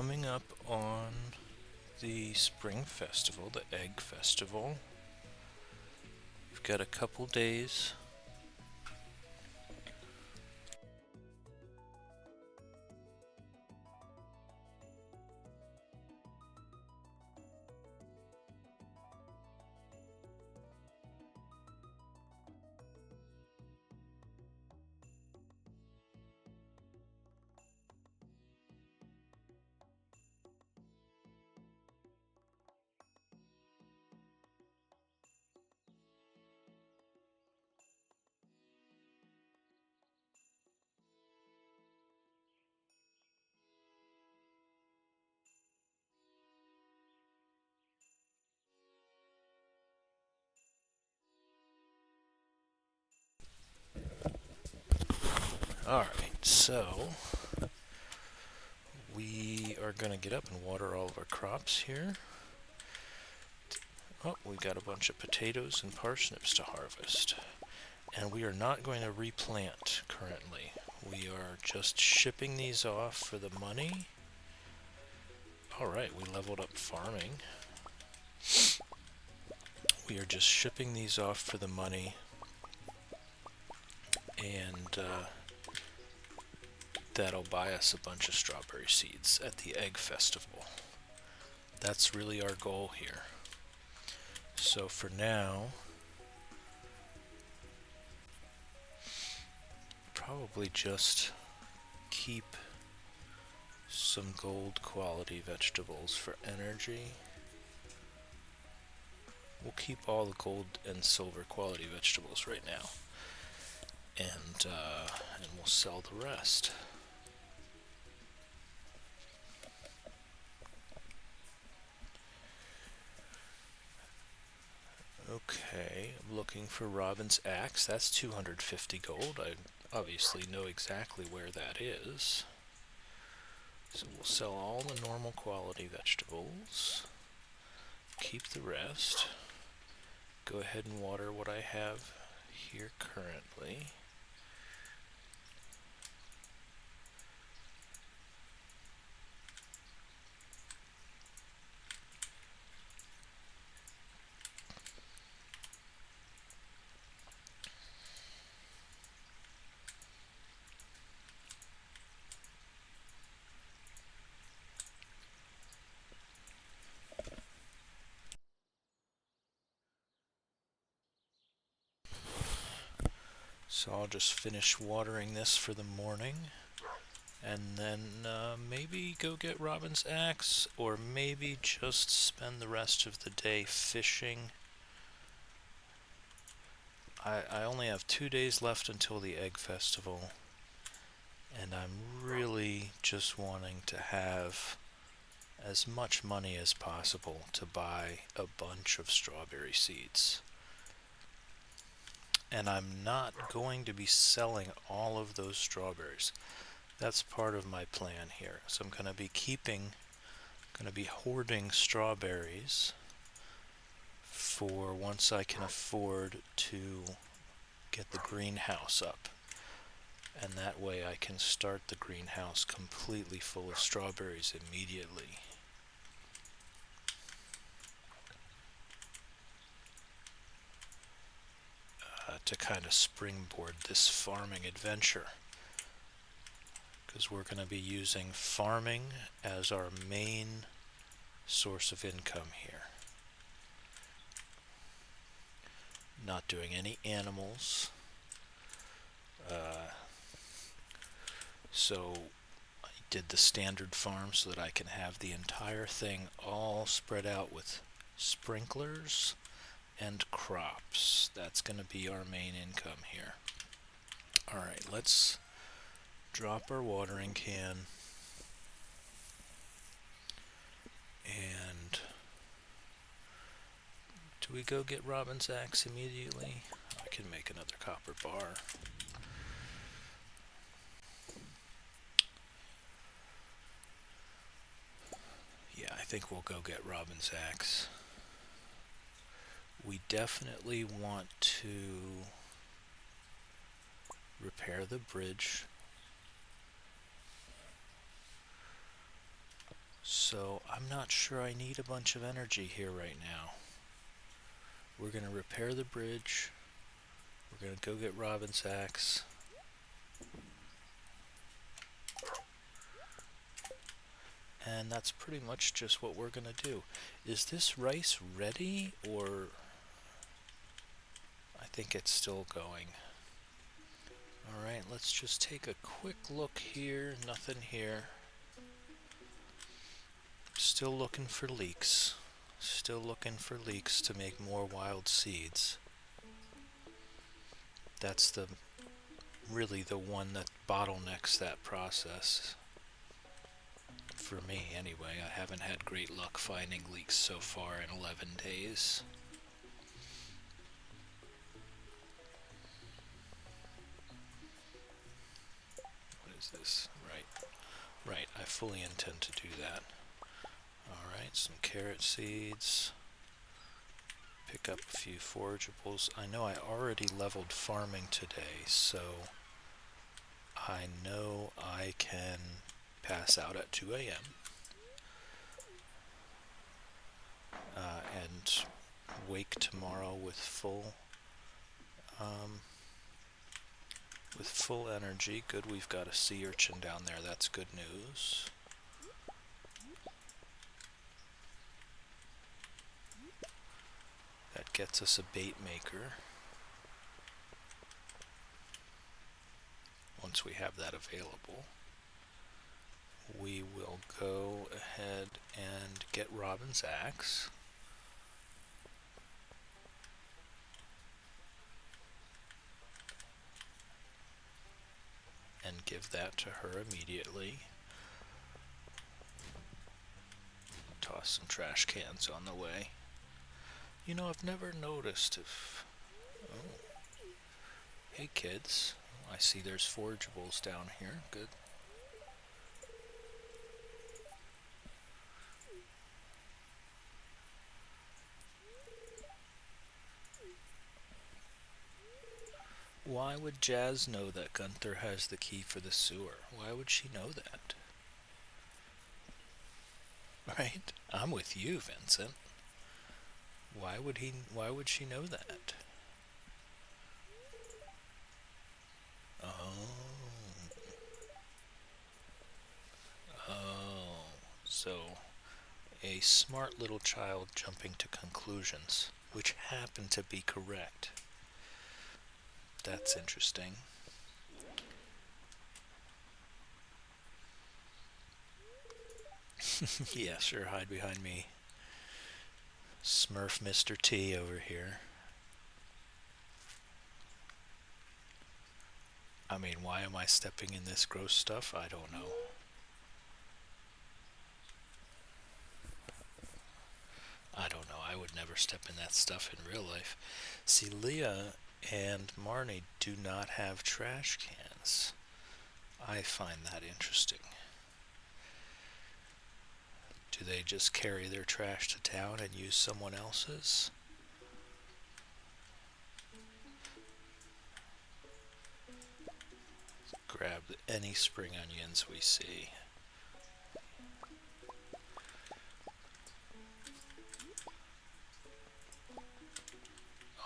coming up on the Spring Festival, the Egg Festival. We've got a couple days. Alright, so we are going to get up and water all of our crops here. Oh, we got a bunch of potatoes and parsnips to harvest. And we are not going to replant currently. We are just shipping these off for the money. Alright, we leveled up farming. We are just shipping these off for the money. And that'll buy us a bunch of strawberry seeds at the Egg Festival. That's really our goal here. So for now, probably just keep some gold quality vegetables for energy. We'll keep all the gold and silver quality vegetables right now, and we'll sell the rest. Okay, I'm looking for Robin's axe. That's 250 gold. I obviously know exactly where that is. So we'll sell all the normal quality vegetables. Keep the rest. Go ahead and water what I have here currently. So I'll just finish watering this for the morning, and then maybe go get Robin's axe, or maybe just spend the rest of the day fishing. I only have 2 days left until the Egg Festival, and I'm really just wanting to have as much money as possible to buy a bunch of strawberry seeds. And I'm not going to be selling all of those strawberries. That's part of my plan here. So I'm going to be hoarding strawberries for once I can afford to get the greenhouse up. And that way I can start the greenhouse completely full of strawberries immediately. To kind of springboard this farming adventure, because we're going to be using farming as our main source of income here. Not doing any animals. So I did the standard farm so that I can have the entire thing all spread out with sprinklers and crops. That's going to be our main income here. Alright, let's drop our watering can and do we go get Robin's axe immediately? I can make another copper bar. Yeah, I think we'll go get Robin's axe. We definitely want to repair the bridge So I'm not sure I need a bunch of energy here right now. We're going to repair the bridge. We're going to go get Robin's axe. And that's pretty much just what we're going to do. Is this rice ready, or... I think it's still going. Alright, let's just take a quick look here. Nothing here. Still looking for leeks. Still looking for leeks to make more wild seeds. That's really the one that bottlenecks that process. For me, anyway. I haven't had great luck finding leeks so far in 11 days. What is this? Right, I fully intend to do that. Alright, some carrot seeds. Pick up a few forageables. I know I already leveled farming today, so I know I can pass out at 2 a.m. And wake tomorrow with full energy. Good, we've got a sea urchin down there. That's good news. That gets us a bait maker. Once we have that available, we will go ahead and get Robin's axe. And give that to her immediately. Toss some trash cans on the way. You know, I've never noticed if... Oh. Hey kids. I see there's forageables down here. Good. Why would Jazz know that Gunther has the key for the sewer? Why would she know that? Right? I'm with you, Vincent. Why would she know that? Oh, so a smart little child jumping to conclusions, which happen to be correct. That's interesting. Yeah, sure, hide behind me. Smurf Mr. T over here. I mean, why am I stepping in this gross stuff? I don't know. I don't know. I would never step in that stuff in real life. See, Leah and Marnie do not have trash cans. I find that interesting. Do they just carry their trash to town and use someone else's? Grab any spring onions we see.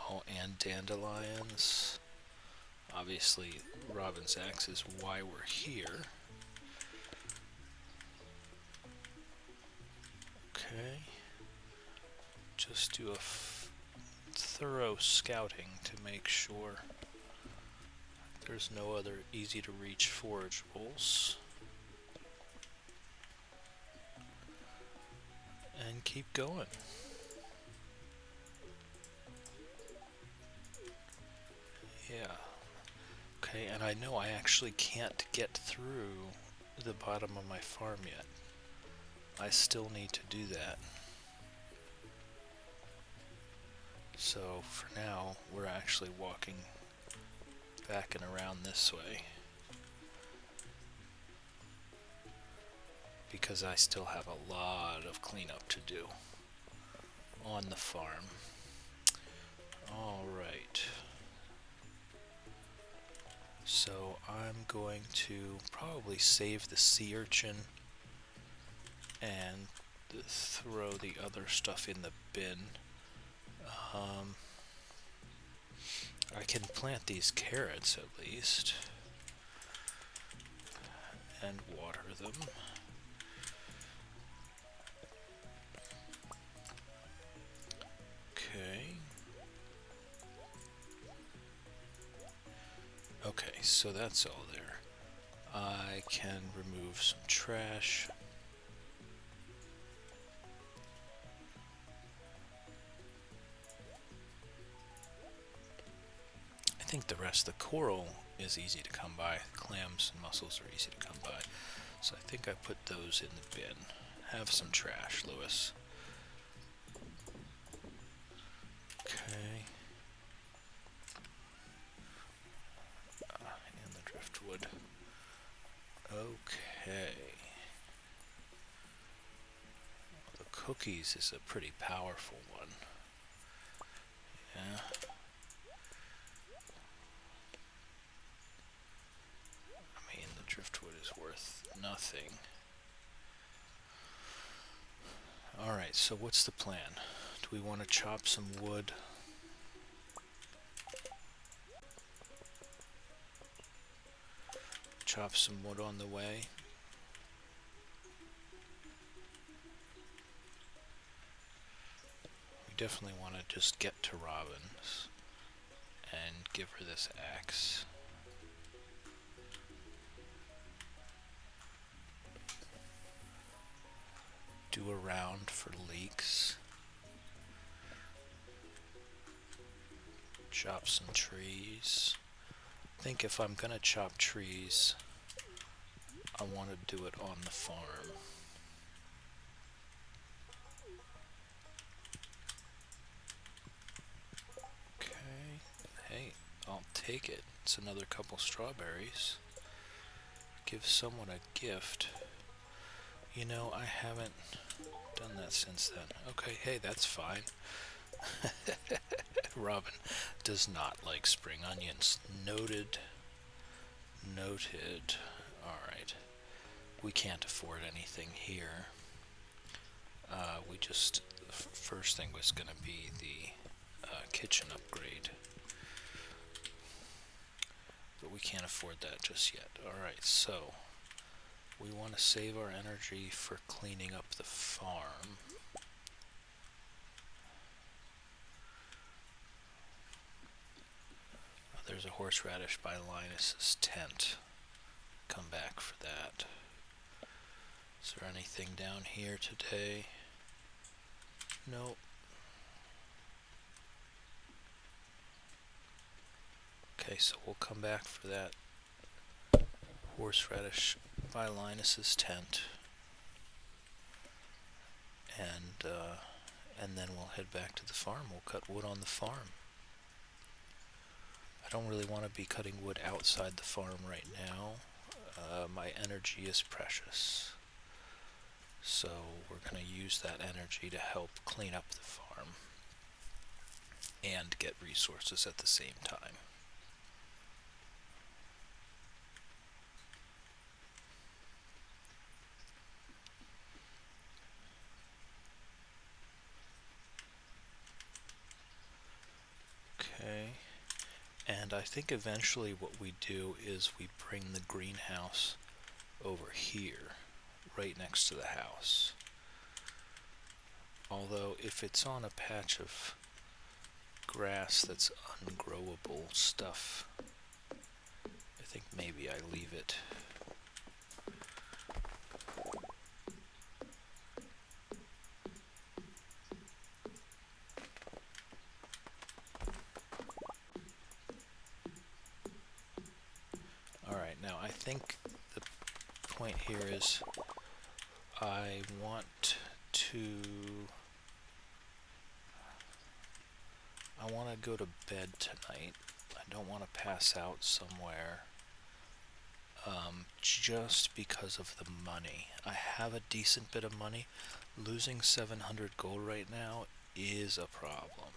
Oh, and dandelions. Obviously, Robin's axe is why we're here. Okay. Just do a thorough scouting to make sure there's no other easy to reach forageables. And keep going. Yeah. Okay, and I know I actually can't get through the bottom of my farm yet. I still need to do that. So for now, we're actually walking back and around this way. Because I still have a lot of cleanup to do on the farm. Alright. So I'm going to probably save the sea urchin and throw the other stuff in the bin. I can plant these carrots at least and water them. Okay. Okay, so that's all there. I can remove some trash. I think the rest of the coral is easy to come by. Clams and mussels are easy to come by. So I think I put those in the bin. Have some trash, Lewis. Okay. And the driftwood. Okay. The cookies is a pretty powerful one. Yeah. I mean, the driftwood is worth nothing. Alright, so what's the plan? Do we want to chop some wood? Chop some wood on the way? We definitely want to just get to Robin's and give her this axe. Do a round for leaks. Chop some trees. I think if I'm gonna chop trees, I want to do it on the farm. Okay. Hey, I'll take it. It's another couple strawberries. Give someone a gift. You know, I haven't done that since then. Okay, hey, that's fine. Robin does not like spring onions. Noted. Noted. Alright. We can't afford anything here. We just... The first thing was going to be the kitchen upgrade. But we can't afford that just yet. Alright, so... We want to save our energy for cleaning up the farm. There's a horseradish by Linus's tent. Come back for that. Is there anything down here today? Nope. Okay, so we'll come back for that horseradish by Linus's tent. And then we'll head back to the farm. We'll cut wood on the farm. I don't really want to be cutting wood outside the farm right now. My energy is precious. So we're going to use that energy to help clean up the farm and get resources at the same time. Okay. And I think eventually what we do is we bring the greenhouse over here, right next to the house. Although if it's on a patch of grass that's ungrowable stuff, I think maybe I leave it. Alright, now I think the point here is I want to go to bed tonight. I don't want to pass out somewhere just because of the money. I have a decent bit of money. Losing 700 gold right now is a problem.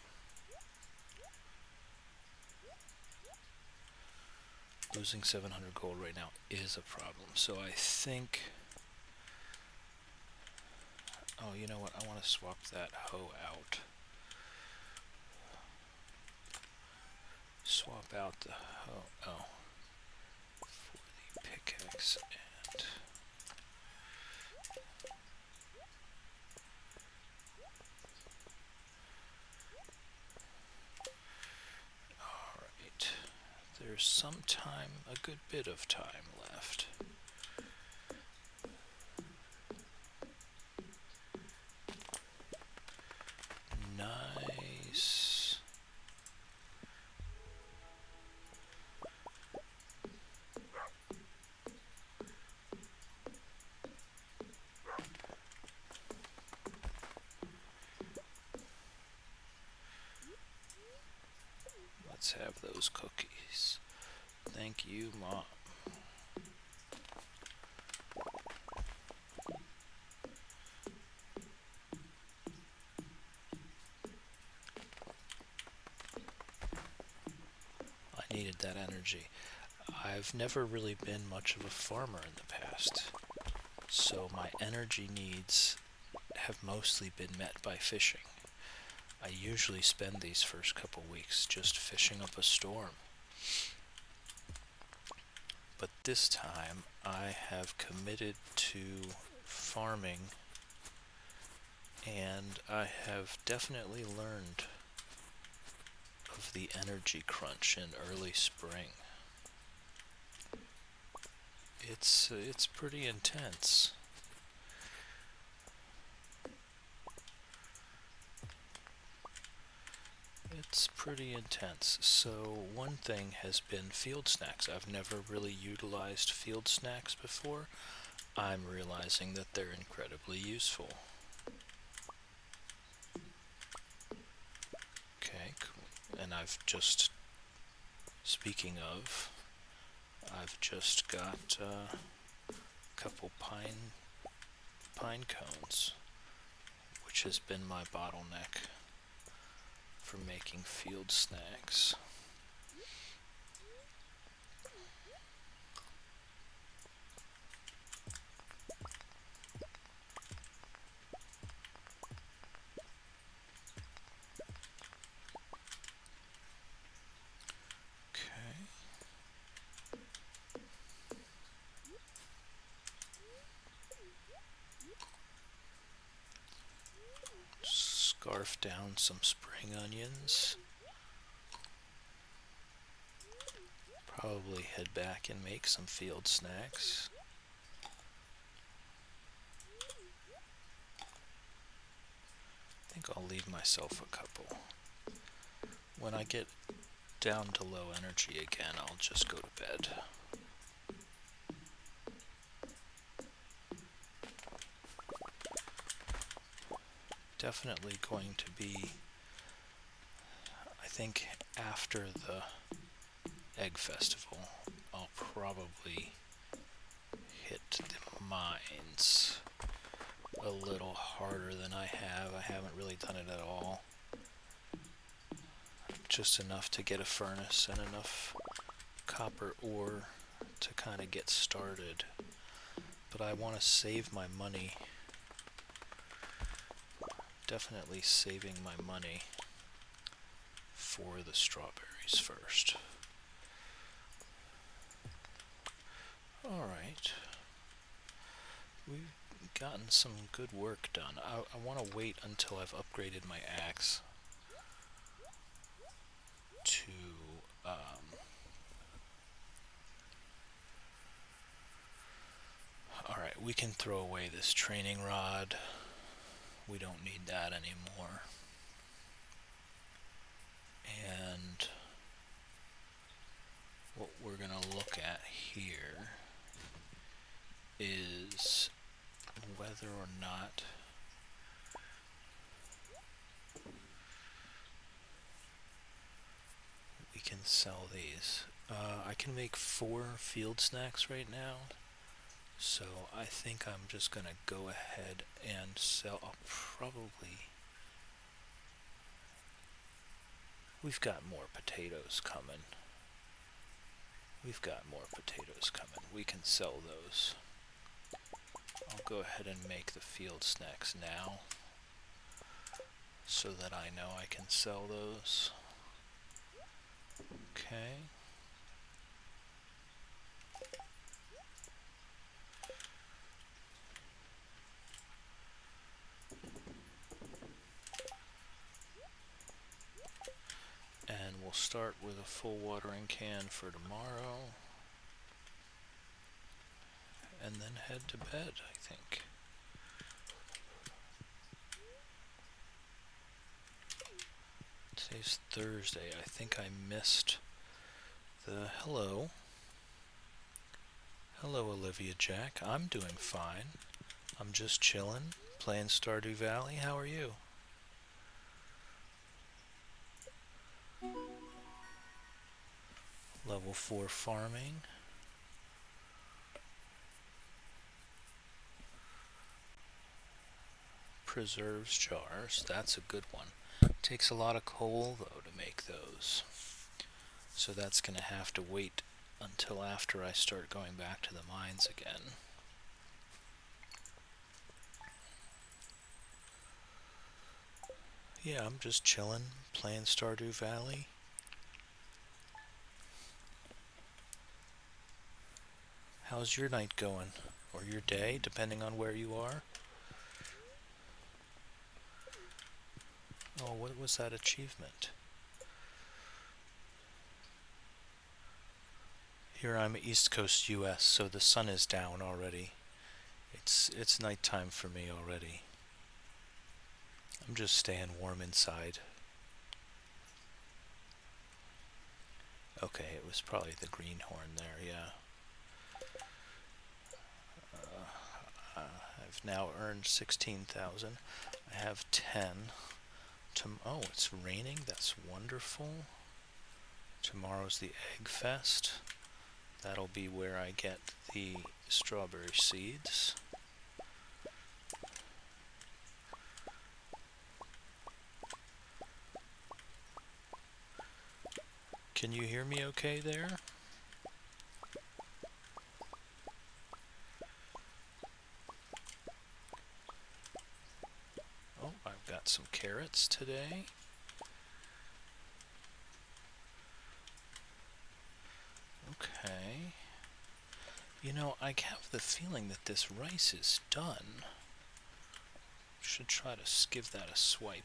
Losing 700 gold right now is a problem. So I think Oh, you know what? I want to swap that hoe out. Swap out the hoe. Oh. For the pickaxe and... Alright. There's some time, a good bit of time left. Nice. Let's have those cookies. Thank you, Mom. I needed that energy. I've never really been much of a farmer in the past, so my energy needs have mostly been met by fishing. I usually spend these first couple weeks just fishing up a storm. But this time I have committed to farming, and I have definitely learned of the energy crunch in early spring. It's pretty intense. It's pretty intense. So one thing has been field snacks. I've never really utilized field snacks before. I'm realizing that they're incredibly useful. Okay, cool. And speaking of, I've just got a couple pine cones, which has been my bottleneck for making field snacks. Okay. Scarf down some spring onions. Probably head back and make some field snacks. I think I'll leave myself a couple. When I get down to low energy again, I'll just go to bed. Definitely going to be, I think after the Egg Festival, I'll probably hit the mines a little harder than I have. I haven't really done it at all. Just enough to get a furnace and enough copper ore to kind of get started. But I want to save my money. Definitely saving my money for the strawberries first. Alright. We've gotten some good work done. I want to wait until I've upgraded my axe to alright, we can throw away this training rod. We don't need that anymore. And what we're going to look at here is whether or not we can sell these. I can make 4 field snacks right now, so I think I'm just going to go ahead and sell. We've got more potatoes coming. We can sell those. I'll go ahead and make the field snacks now so that I know I can sell those. Okay. And we'll start with a full watering can for tomorrow. And then head to bed, I think. Today's Thursday. I think I missed the hello. Hello, Olivia Jack. I'm doing fine. I'm just chilling, playing Stardew Valley. How are you? Level 4 farming. Preserves jars. That's a good one. Takes a lot of coal, though, to make those. So that's going to have to wait until after I start going back to the mines again. Yeah, I'm just chilling, playing Stardew Valley. How's your night going? Or your day, depending on where you are? Oh, what was that achievement? Here I'm East Coast US, so the sun is down already. It's nighttime for me already. I'm just staying warm inside. Okay, it was probably the greenhorn there, yeah. I've now earned 16,000. I have 10. Oh, it's raining. That's wonderful. Tomorrow's the Egg Fest. That'll be where I get the strawberry seeds. Can you hear me okay there? Oh, I've got some carrots today. Okay. You know, I have the feeling that this rice is done. Should try to give that a swipe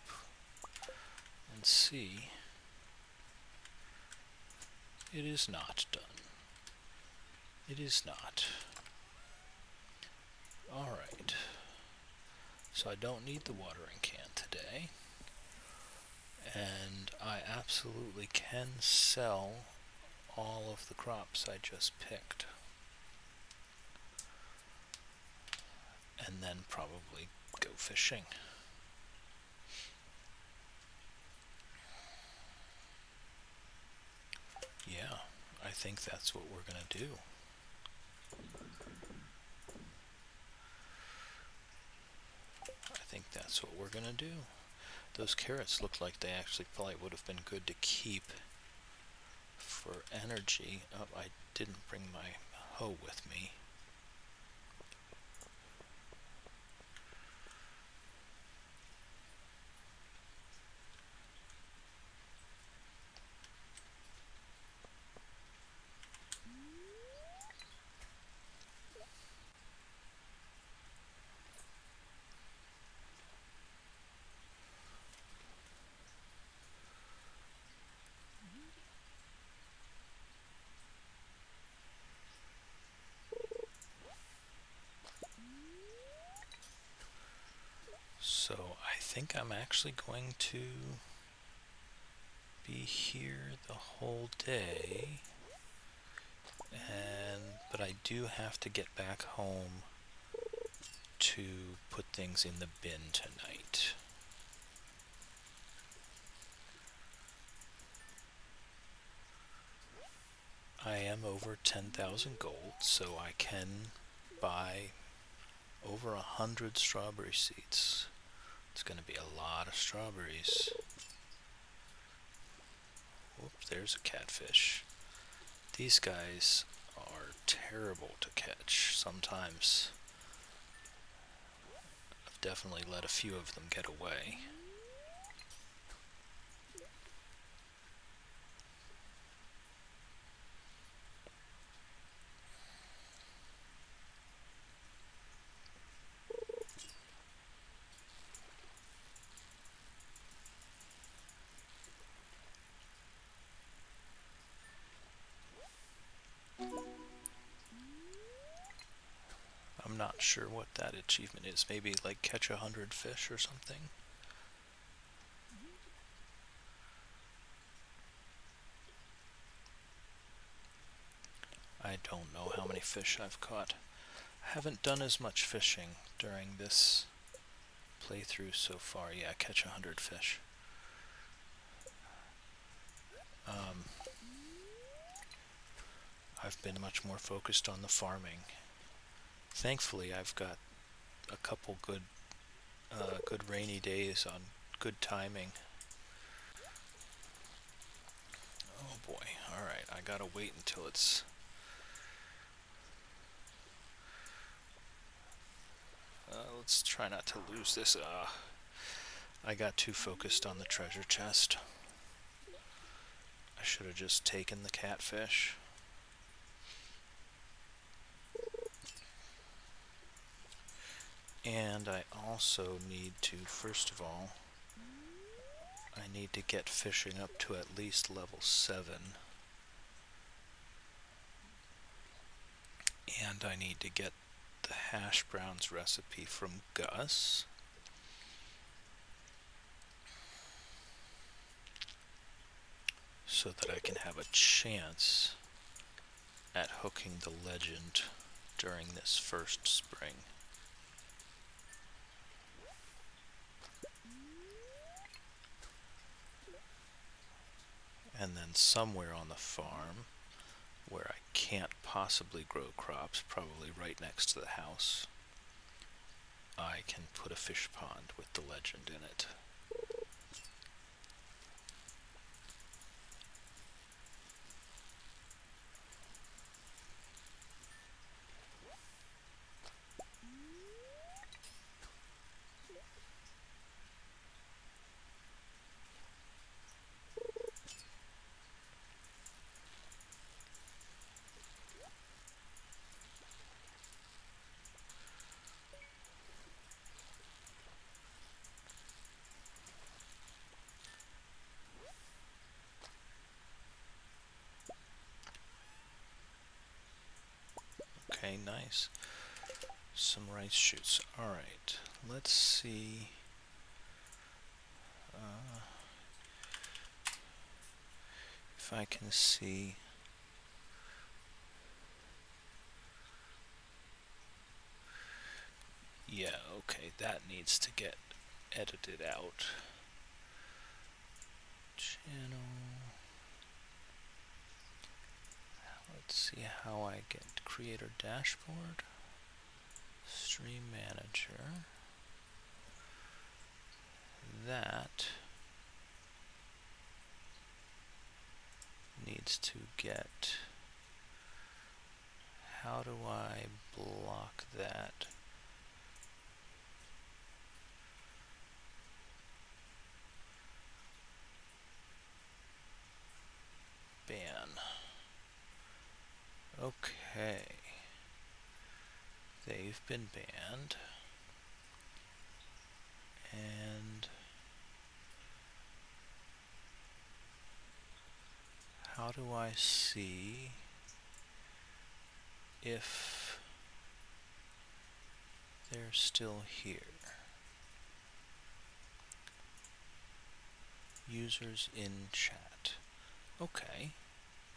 and see. It is not done. It is not. Alright. So I don't need the watering can today. And I absolutely can sell all of the crops I just picked. And then probably go fishing. Yeah, I think that's what we're gonna do. I think that's what we're gonna do. Those carrots look like they actually probably would have been good to keep for energy. Oh, I didn't bring my hoe with me. So I think I'm actually going to be here the whole day, but I do have to get back home to put things in the bin tonight. I am over 10,000 gold, so I can buy over 100 strawberry seeds. It's going to be a lot of strawberries. Whoops, there's a catfish. These guys are terrible to catch. Sometimes definitely let a few of them get away. I'm not sure what that achievement is. Maybe like catch 100 fish or something. I don't know how many fish I've caught. I haven't done as much fishing during this playthrough so far. Yeah, catch 100 fish. I've been much more focused on the farming. Thankfully, I've got a couple good rainy days on good timing. Oh boy! All right, I gotta wait until it's. Let's try not to lose this. I got too focused on the treasure chest. I should have just taken the catfish. And I also need to, first of all, I need to get fishing up to at least level 7. And I need to get the hash browns recipe from Gus. So that I can have a chance at hooking the legend during this first spring. And then somewhere on the farm, where I can't possibly grow crops, probably right next to the house, I can put a fish pond with the legend in it. Okay, nice. Some rice shoots. Alright, let's see. If I can see. Yeah, okay, that needs to get edited out. Channel. Let's see how I get creator dashboard. Stream manager. That needs to get. How do I block that? Ban. Okay. They've been banned. And how do I see if they're still here? Users in chat. Okay,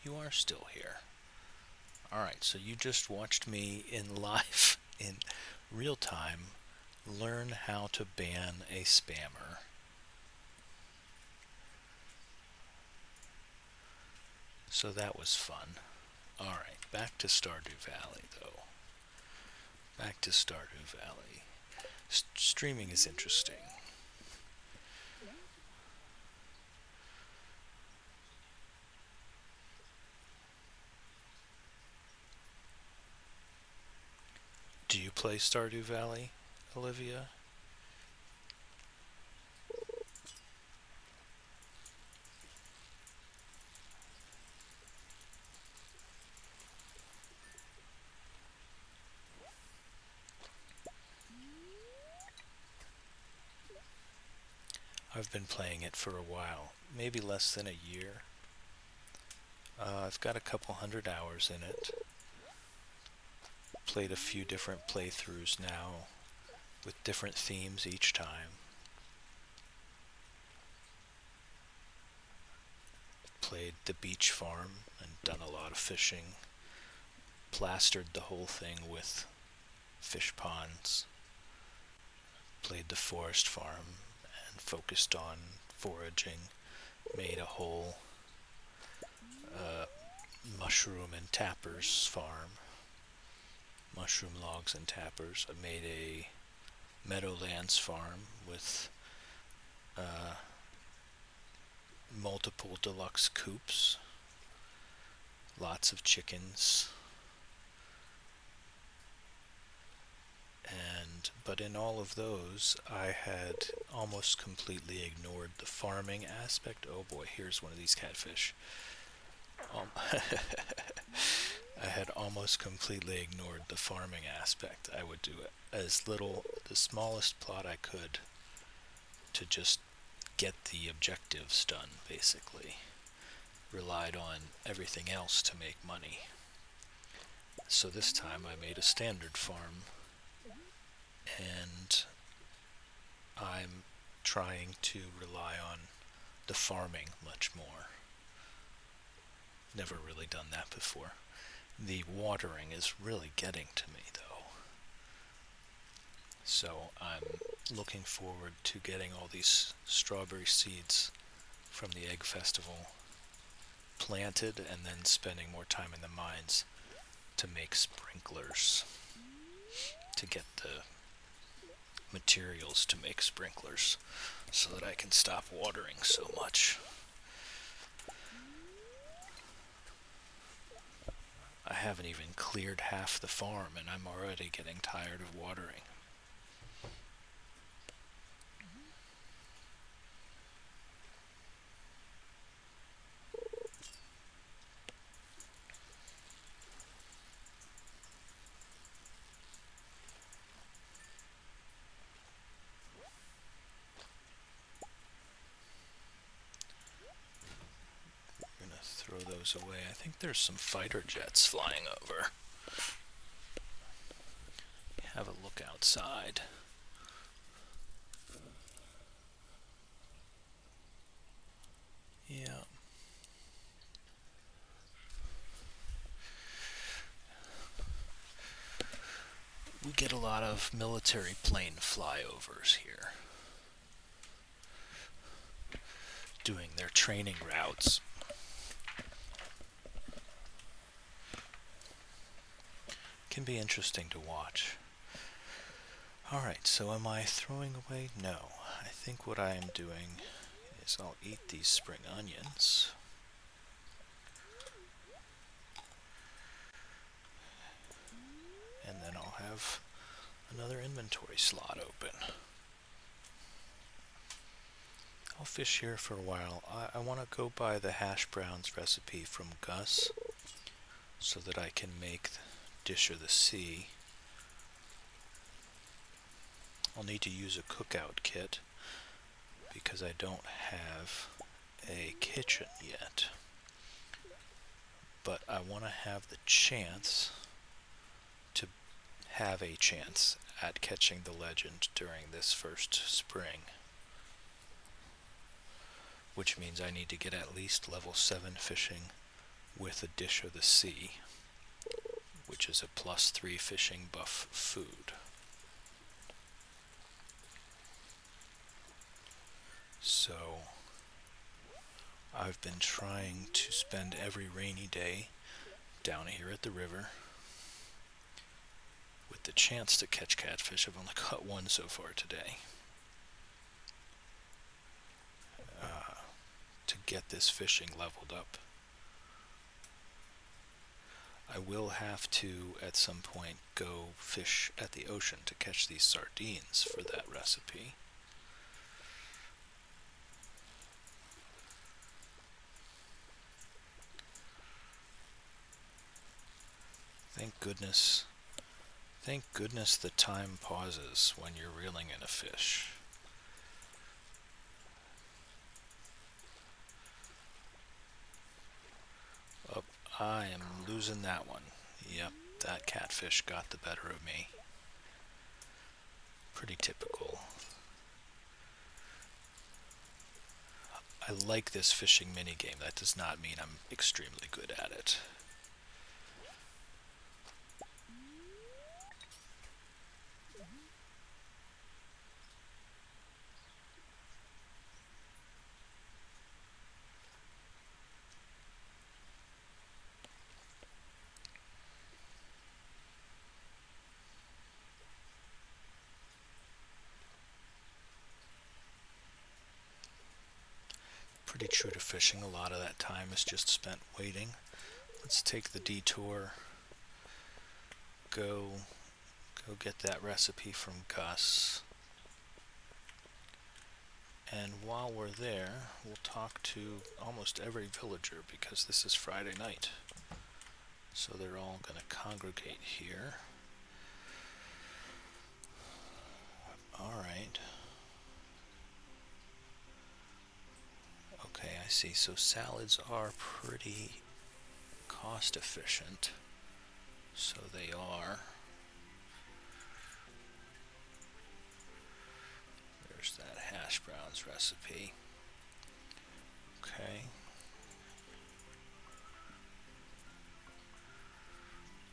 you are still here. Alright, so you just watched me in live, in real time, learn how to ban a spammer. So that was fun. Alright, back to Stardew Valley, though. Back to Stardew Valley. Streaming is interesting. Do you play Stardew Valley, Olivia? I've been playing it for a while, maybe less than a year. I've got a couple hundred hours in it. Played a few different playthroughs now, with different themes each time. Played the beach farm and done a lot of fishing. Plastered the whole thing with fish ponds. Played the forest farm and focused on foraging. Made a whole mushroom and tappers farm. Mushroom logs and tappers. I made a Meadowlands farm with multiple deluxe coops, lots of chickens, but in all of those I had almost completely ignored the farming aspect. Oh boy, here's one of these catfish. I had almost completely ignored the farming aspect. I would do as little, the smallest plot I could to just get the objectives done, basically. Relied on everything else to make money. So this time I made a standard farm, and I'm trying to rely on the farming much more. Never really done that before. The watering is really getting to me, though. So I'm looking forward to getting all these strawberry seeds from the Egg Festival planted and then spending more time in the mines to make sprinklers, to get the materials to make sprinklers so that I can stop watering so much. I haven't even cleared half the farm and I'm already getting tired of watering. I'm gonna throw those away. I think there's some fighter jets flying over. Have a look outside. Yeah. We get a lot of military plane flyovers here, doing their training routes. Can be interesting to watch. Alright, so am I throwing away? No. I think what I am doing is I'll eat these spring onions. And then I'll have another inventory slot open. I'll fish here for a while. I want to go by the hash browns recipe from Gus so that I can make Dish of the Sea. I'll need to use a cookout kit because I don't have a kitchen yet. But I want to have the chance to have a chance at catching the legend during this first spring. Which means I need to get at least level 7 fishing with a Dish of the Sea, which is a +3 fishing buff food. So I've been trying to spend every rainy day down here at the river with the chance to catch catfish. I've only caught one so far today. To get this fishing leveled up. I will have to, at some point, go fish at the ocean to catch these sardines for that recipe. Thank goodness the time pauses when you're reeling in a fish. I am losing that one. Yep, that catfish got the better of me. Pretty typical. I like this fishing minigame. That does not mean I'm extremely good at it. Pretty true to fishing. A lot of that time is just spent waiting. Let's take the detour. Go get that recipe from Gus. And while we're there, we'll talk to almost every villager because this is Friday night. So they're all going to congregate here. Alright. Okay, I see. So salads are pretty cost efficient. So they are. There's that hash browns recipe. Okay.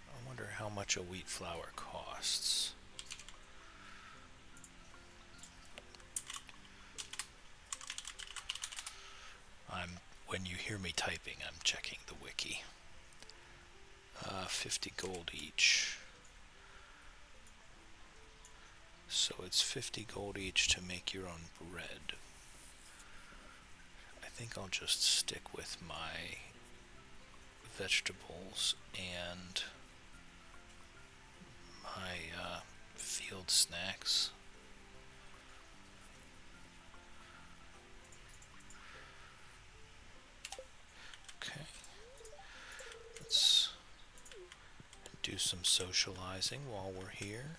I wonder how much a wheat flour costs. When you hear me typing, I'm checking the wiki. 50 gold each. So it's 50 gold each to make your own bread. I think I'll just stick with my vegetables and my field snacks. Okay. Let's do some socializing while we're here.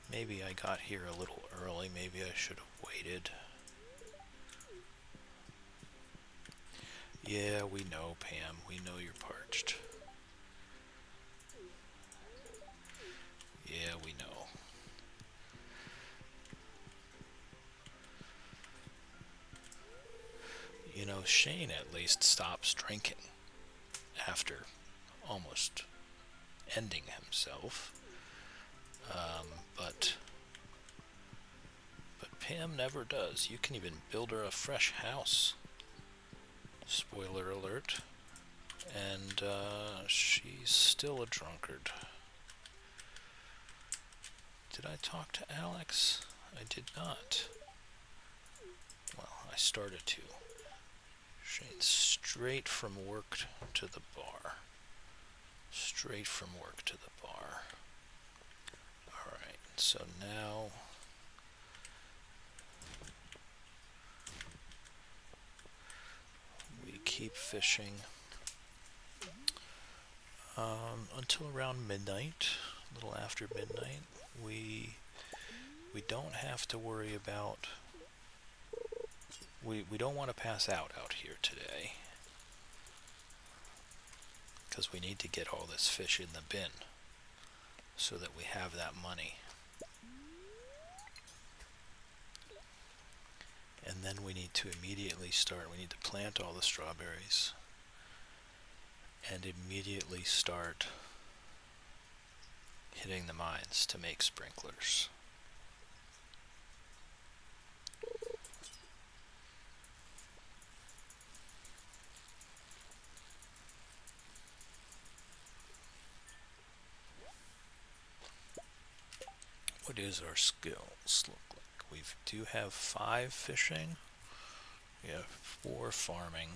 Maybe I got here a little early. Maybe I should have waited. Yeah, we know, Pam. We know you're parched. Yeah, we know. You know, Shane at least stops drinking after almost ending himself. But Pam never does. You can even build her a fresh house. Spoiler alert. And she's still a drunkard. Did I talk to Alex? I did not. Well, I started to. Shane, straight from work to the bar. Straight from work to the bar. Alright, so now we keep fishing until around midnight, a little after midnight. We don't have to worry about, we don't want to pass out here today, because we need to get all this fish in the bin so that we have that money. And then we need to immediately start, we need to plant all the strawberries and immediately start hitting the mines to make sprinklers. What does our skills look like? We do have 5 fishing. We have 4 farming.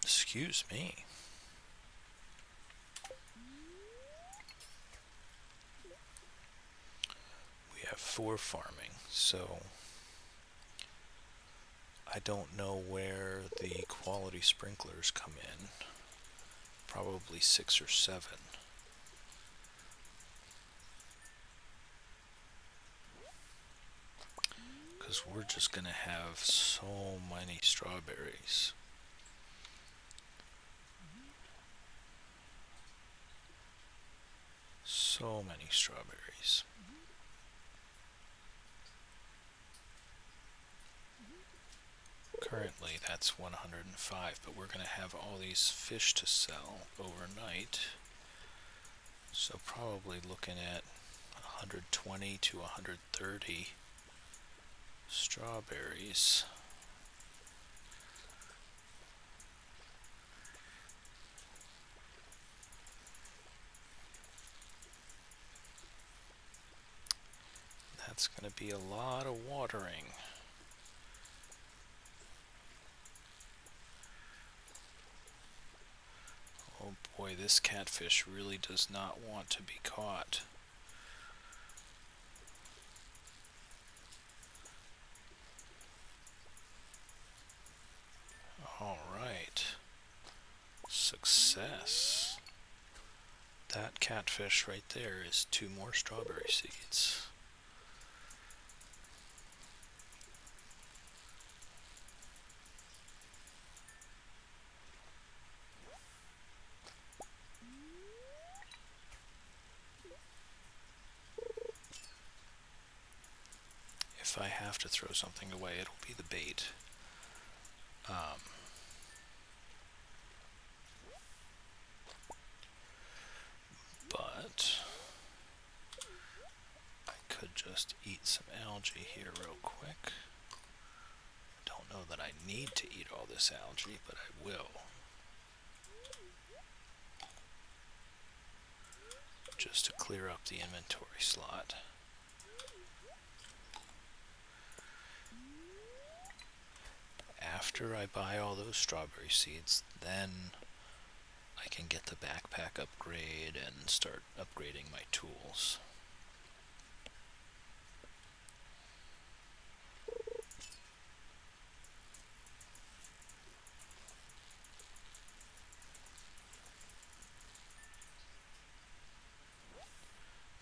Excuse me. We have 4 farming, so I don't know where the quality sprinklers come in. Probably 6 or 7. Because we're just going to have so many strawberries. So many strawberries. Currently that's 105, but we're going to have all these fish to sell overnight. So probably looking at 120 to 130 strawberries. That's going to be a lot of watering. Oh boy, this catfish really does not want to be caught. Alright. Success. That catfish right there is 2 more strawberry seeds. If I have to throw something away, it'll be the bait. But I could just eat some algae here real quick. Don't know that I need to eat all this algae, but I will. Just to clear up the inventory slot. After I buy all those strawberry seeds, then I can get the backpack upgrade and start upgrading my tools.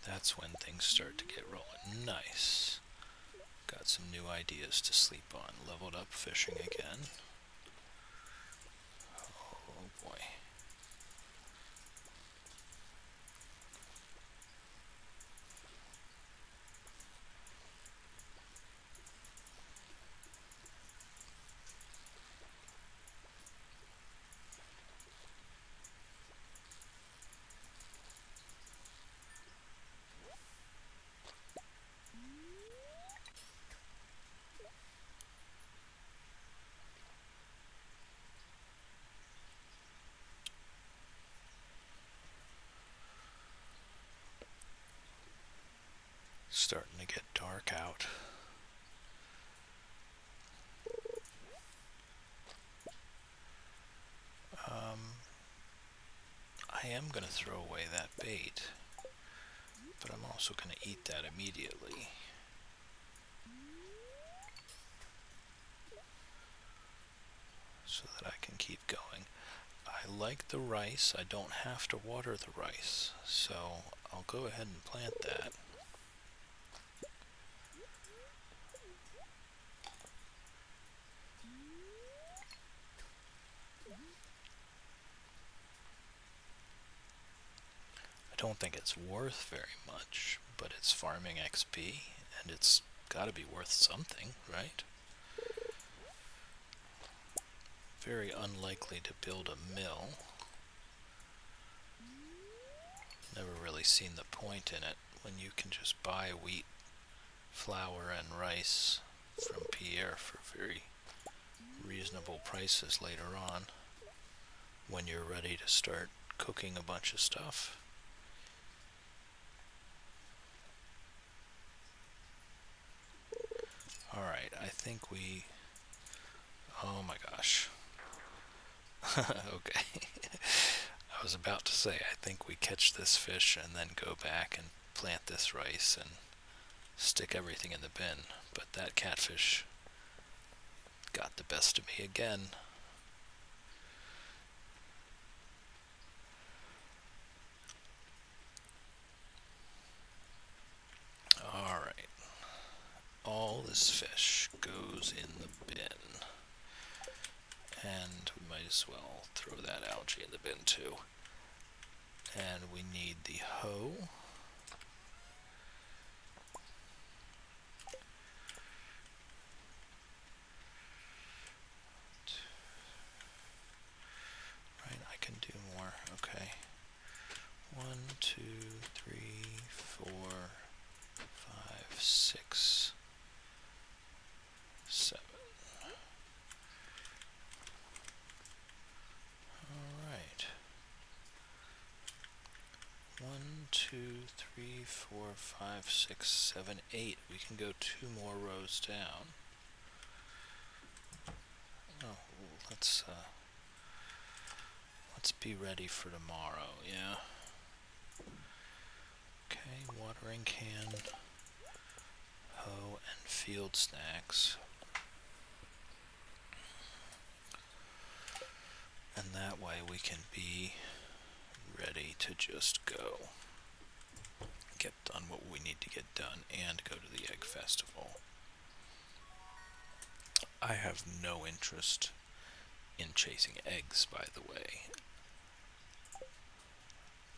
That's when things start to get rolling. Nice. Got some new ideas to sleep on. Leveled up fishing again. Oh boy. Starting to get dark out. I am going to throw away that bait, but I'm also going to eat that immediately. So that I can keep going. I like the rice. I don't have to water the rice, so I'll go ahead and plant that. I don't think it's worth very much, but it's farming XP, and it's got to be worth something, right? Very unlikely to build a mill. Never really seen the point in it when you can just buy wheat, flour, and rice from Pierre for very reasonable prices later on when you're ready to start cooking a bunch of stuff. Alright, I think we... Oh my gosh. Okay. I was about to say, I think we catch this fish and then go back and plant this rice and stick everything in the bin. But that catfish got the best of me again. Alright. All this fish goes in the bin. And we might as well throw that algae in the bin too. And we need the hoe. 2, 3, 4, 5, 6, 7. Alright. 1, 2, 3, 4, 5, 6, 7, 8. We can go 2 more rows down. Oh, let's be ready for tomorrow, yeah? Okay, watering can, hoe, and field snacks. And that way we can be ready to just go. Get done what we need to get done and go to the egg festival. I have no interest in chasing eggs, by the way.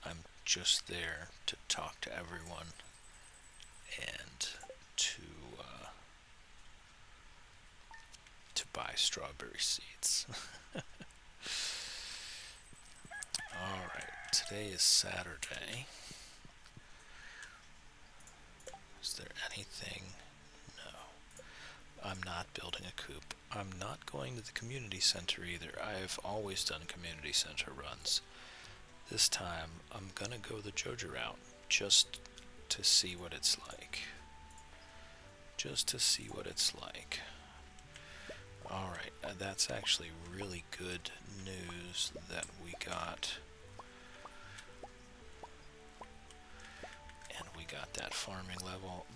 I'm just there to talk to everyone and to buy strawberry seeds. Alright, today is Saturday. Is there anything? No. I'm not building a coop. I'm not going to the community center either. I've always done community center runs. This time, I'm gonna go the Joja route, just to see what it's like. Just to see what it's like. Alright, that's actually really good news that we got. And we got that farming level.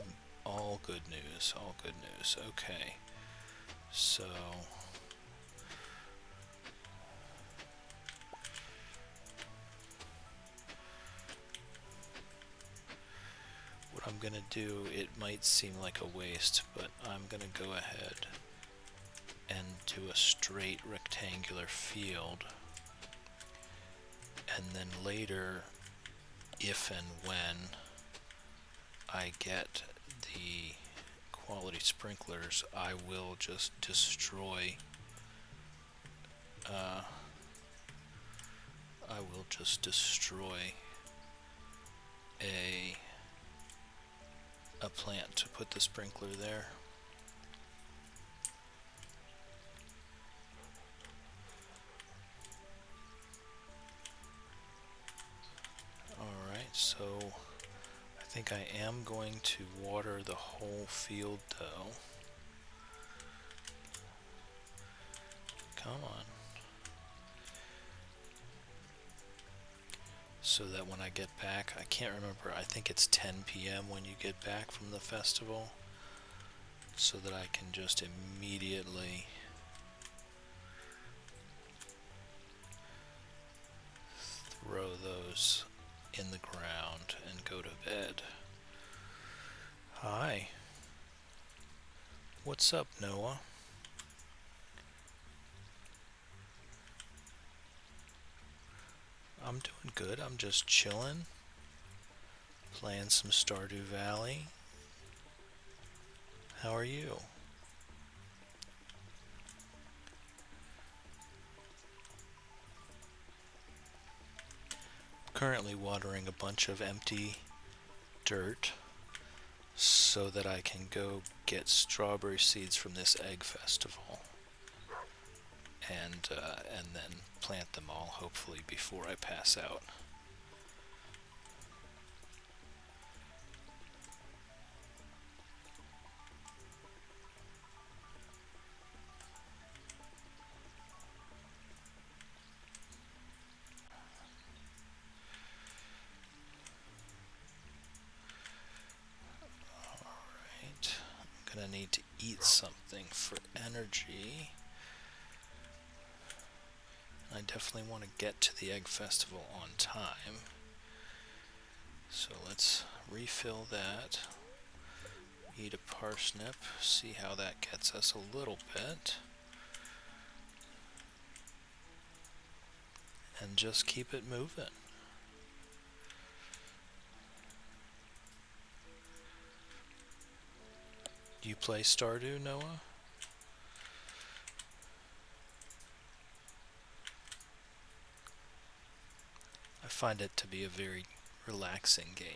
All good news, all good news. Okay, so... what I'm gonna do, it might seem like a waste, but I'm gonna go ahead and do a straight rectangular field, and then later, if and when I get the quality sprinklers, I will just destroy a plant to put the sprinkler there. Alright, so I think I am going to water the whole field though. Come on. So that when I get back, I can't remember, I think it's 10 p.m. when you get back from the festival, so that I can just immediately throw those in the ground and go to bed. Hi. What's up, Noah? I'm doing good. I'm just chilling, playing some Stardew Valley. How are you? Currently watering a bunch of empty dirt so that I can go get strawberry seeds from this egg festival, and then plant them all, hopefully before I pass out. Alright, I'm gonna need to eat something for energy. I definitely want to get to the egg festival on time. So let's refill that. Eat a parsnip, see how that gets us a little bit. And just keep it moving. Do you play Stardew, Noah? I find it to be a very relaxing game.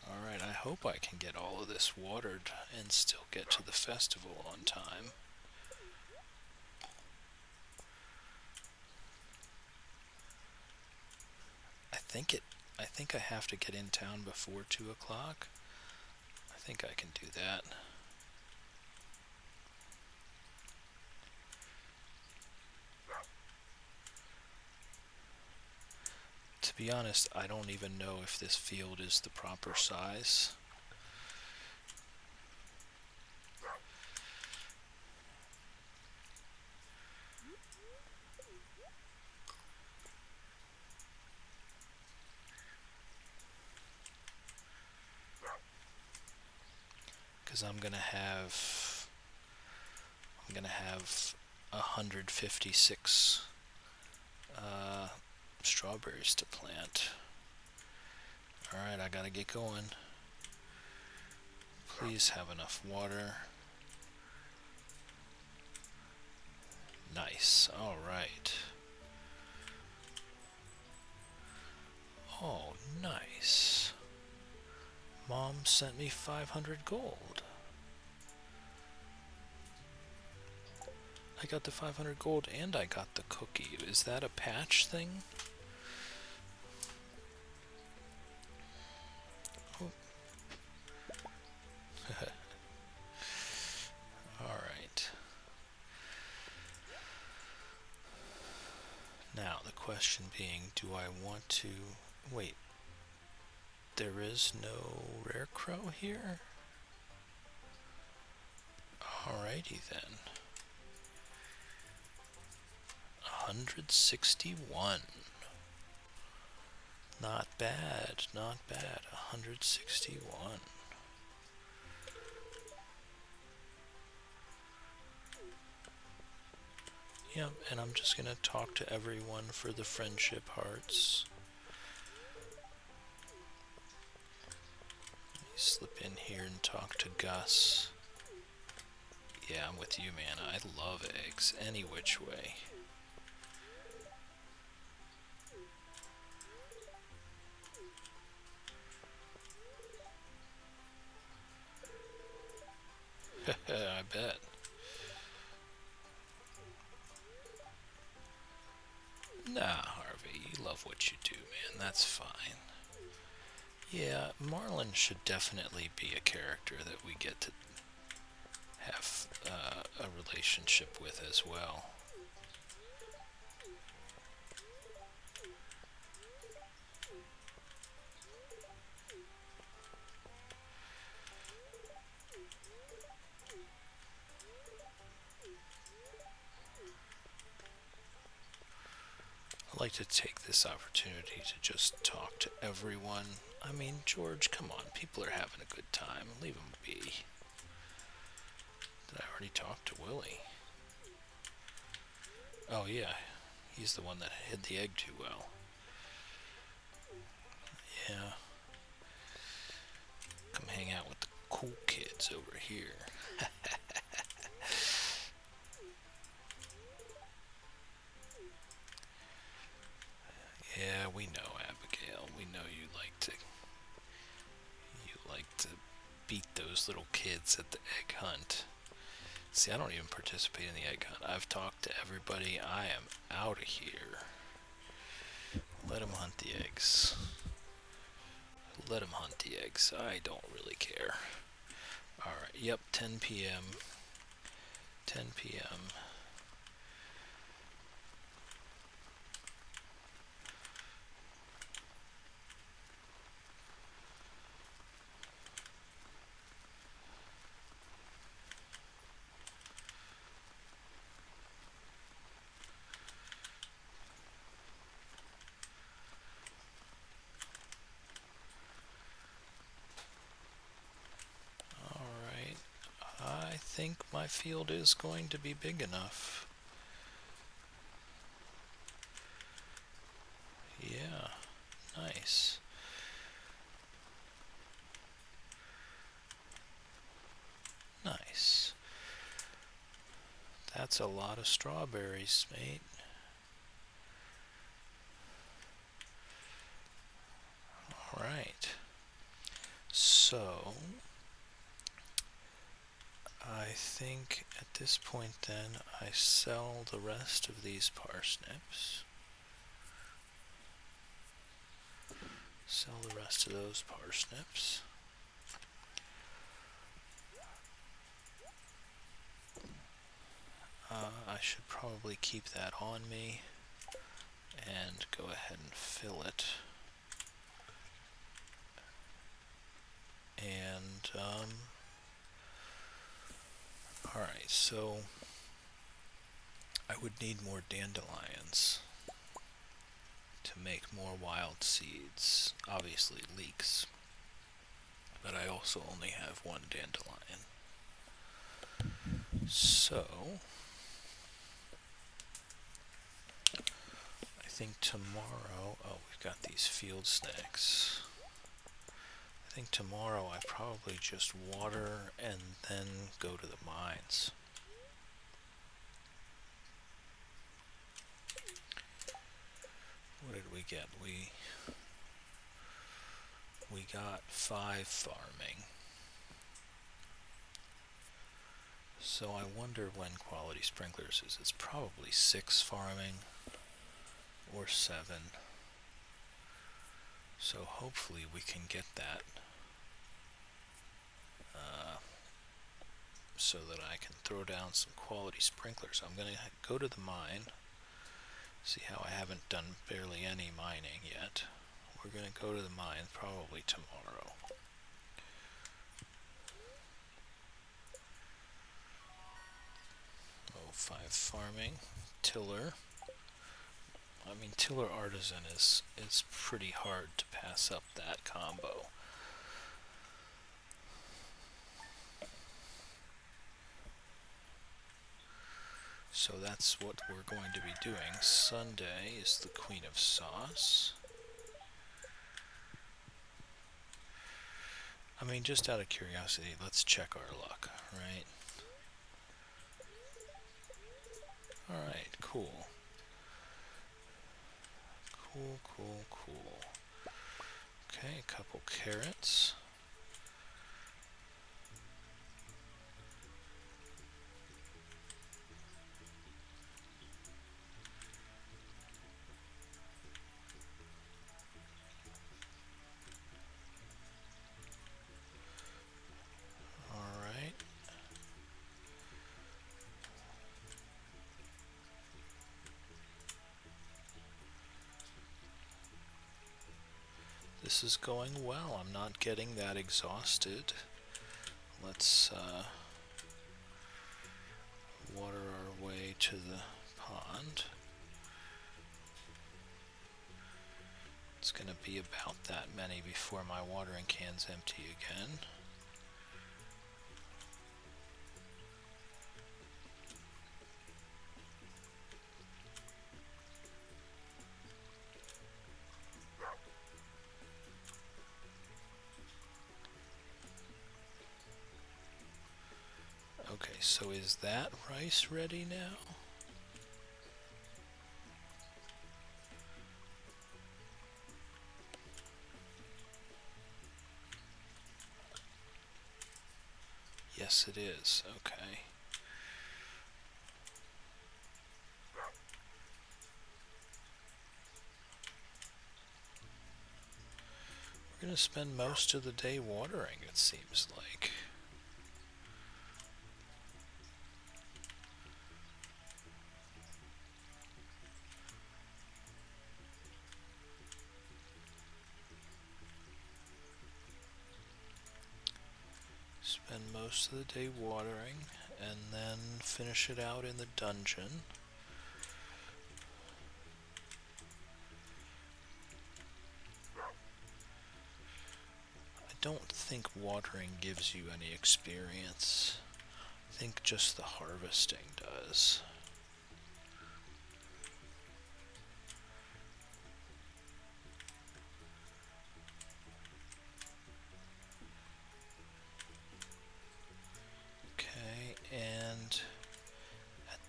Alright, I hope I can get all of this watered and still get to the festival on time. I think I have to get in town before 2 o'clock. I think I can do that. To be honest, I don't even know if this field is the proper size. Because I'm gonna have 156 strawberries to plant. Alright, I gotta get going. Please have enough water. Nice. Alright. Oh, nice. Mom sent me 500 gold. I got the 500 gold and I got the cookie. Is that a patch thing? Oh. Alright. Now, the question being, do I want to... Wait. There is no rare crow here? Alrighty then. 161. Not bad, not bad. 161. Yep, and I'm just gonna talk to everyone for the friendship hearts. Let me slip in here and talk to Gus. Yeah, I'm with you, man. I love eggs any which way. I bet. Nah, Harvey, you love what you do, man. That's fine. Yeah, Marlin should definitely be a character that we get to have a relationship with as well. I'd like to take this opportunity to just talk to everyone. I mean, George, come on. People are having a good time. Leave them be. Did I already talk to Willie? Oh, yeah. He's the one that hid the egg too well. Yeah. Come hang out with the cool kids over here. Yeah, we know, Abigail. We know you like to beat those little kids at the egg hunt. See, I don't even participate in the egg hunt. I've talked to everybody. I am out of here. Let them hunt the eggs. Let them hunt the eggs. I don't really care. Alright, yep, 10 p.m. 10 p.m. Alright, I think my field is going to be big enough. Yeah, nice. That's a lot of strawberries, mate. Alright. So, I think at this point then I sell the rest of these parsnips. Sell the rest of those parsnips. I should probably keep that on me and go ahead and fill it. And, alright, so I would need more dandelions to make more wild seeds. Obviously leeks, but I also only have one dandelion. So I think tomorrow, oh, we've got these field snacks. I think tomorrow I probably just water and then go to the mines. What did we get? We got 5 farming. So I wonder when quality sprinklers is. It's probably 6 farming or 7. So hopefully we can get that so that I can throw down some quality sprinklers. I'm going to go to the mine. See how I haven't done barely any mining yet. We're going to go to the mine probably tomorrow. Oh, 5 farming. Tiller. I mean, tiller artisan is pretty hard to pass up that combo. So that's what we're going to be doing. Sunday is the Queen of Sauce. I mean, just out of curiosity, let's check our luck, right? Alright, cool. Cool. Okay, a couple carrots. Alright. This is going well. I'm not getting that exhausted. Let's water our way to the pond. It's going to be about that many before my watering can's empty again. Okay, so is that rice ready now? Yes, it is. Okay. We're going to spend most of the day watering, it seems like. Spend most of the day watering and then finish it out in the dungeon. I don't think watering gives you any experience. I think just the harvesting does.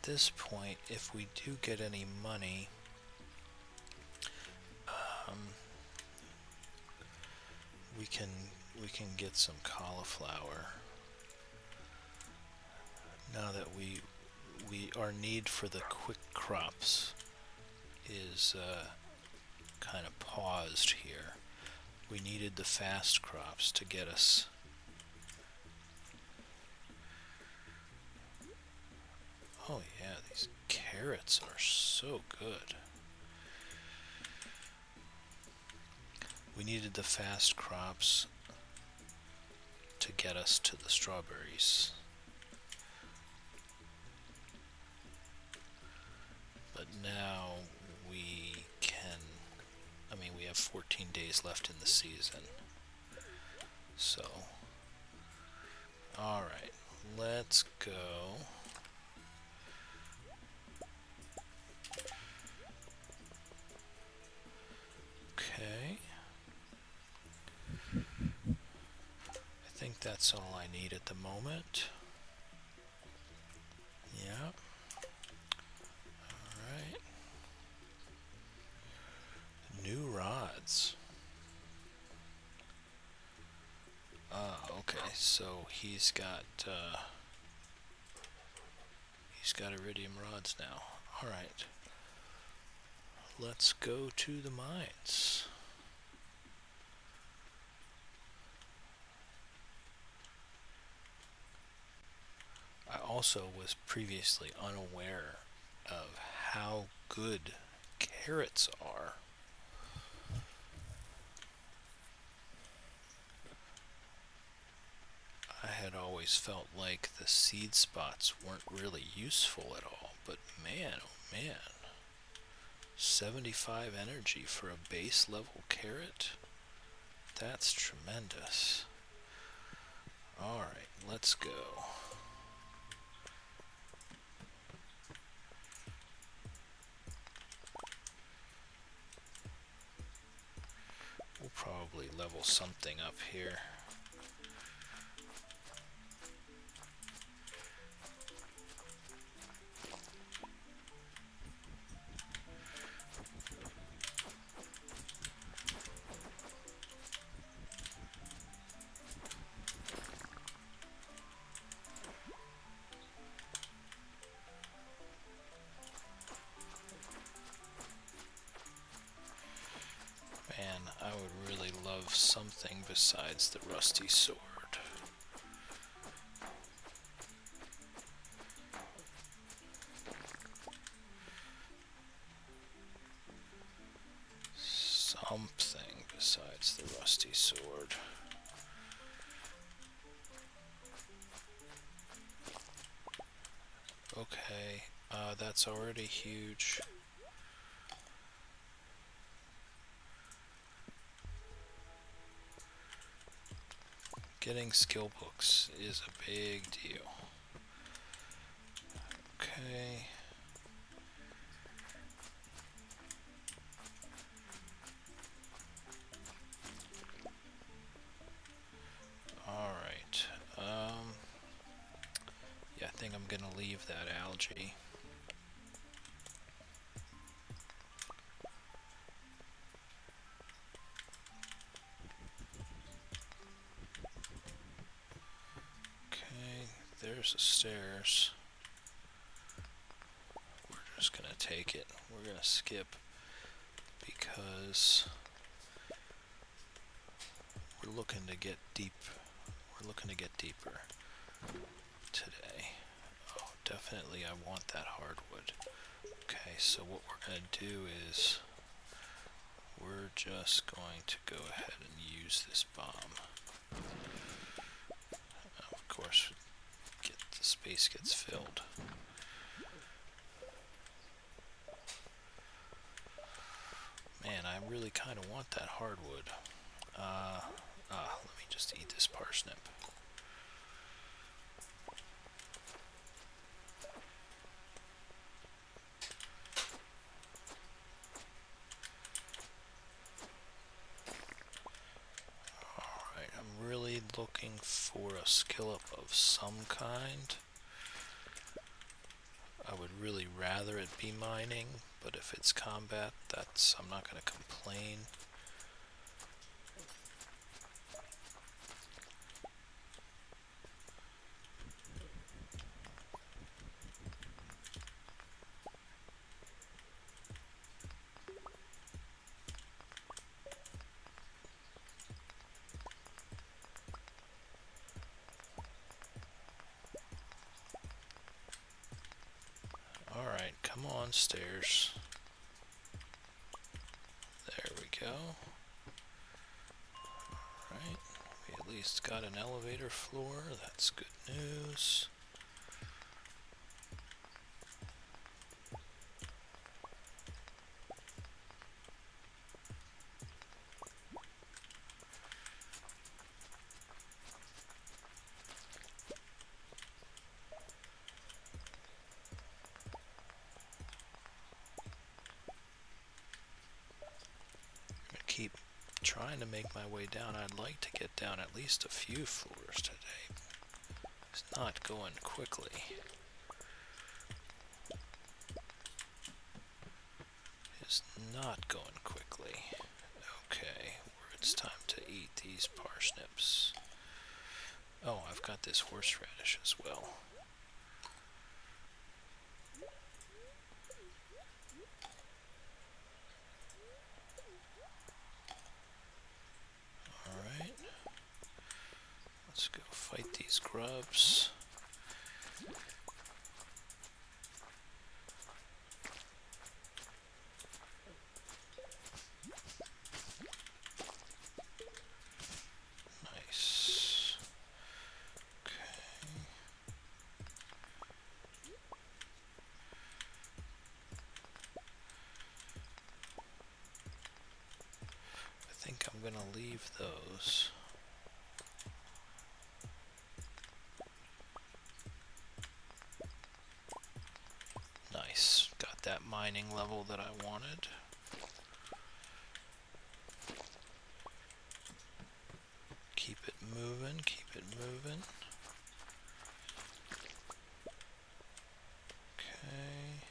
this point, if we do get any money, we can get some cauliflower. Now that our need for the quick crops is kind of paused here. We needed the fast crops to get us. Oh yeah, these carrots are so good. We needed the fast crops to get us to the strawberries. But now we can, we have 14 days left in the season. So, alright, let's go. Okay. I think that's all I need at the moment. Yeah. Alright. New rods. Okay, so he's got iridium rods now. Alright. Let's go to the mines. I also was previously unaware of how good carrots are. I had always felt like the seed spots weren't really useful at all, but man, oh man, 75 energy for a base level carrot? That's tremendous. Alright, let's go. We'll probably level something up here. Man, I would really love something besides the rusty sword. Something besides the rusty sword. Okay, that's already huge. Getting skill books is a big deal. Okay. Alright. Yeah, I think I'm gonna leave that algae. Okay, there's the stairs. We're just gonna take it. We're gonna skip because we're looking to get deep. We're looking to get deeper today. Oh, definitely I want that hardwood. Okay, so what we're going to do is we're just going to go ahead and use this bomb. Of course, the space gets filled. Man, I really kind of want that hardwood. Let me just eat this parsnip. Alright, I'm really looking for a skill up of some kind. I I would really rather it be mining, but if it's combat, I'm not going to complain. Alright, come on, stairs. There we go. Alright, we at least got an elevator floor. That's good news. Keep trying to make my way down. I'd like to get down at least a few floors today. It's not going quickly. It's not going quickly. Okay, it's time to eat these parsnips. Oh, I've got this horseradish as well. Alright. Let's go fight these grubs. Nice. Okay. I think I'm gonna leave those. Nice. Got that mining level that I wanted. Keep it moving, keep it moving. Okay.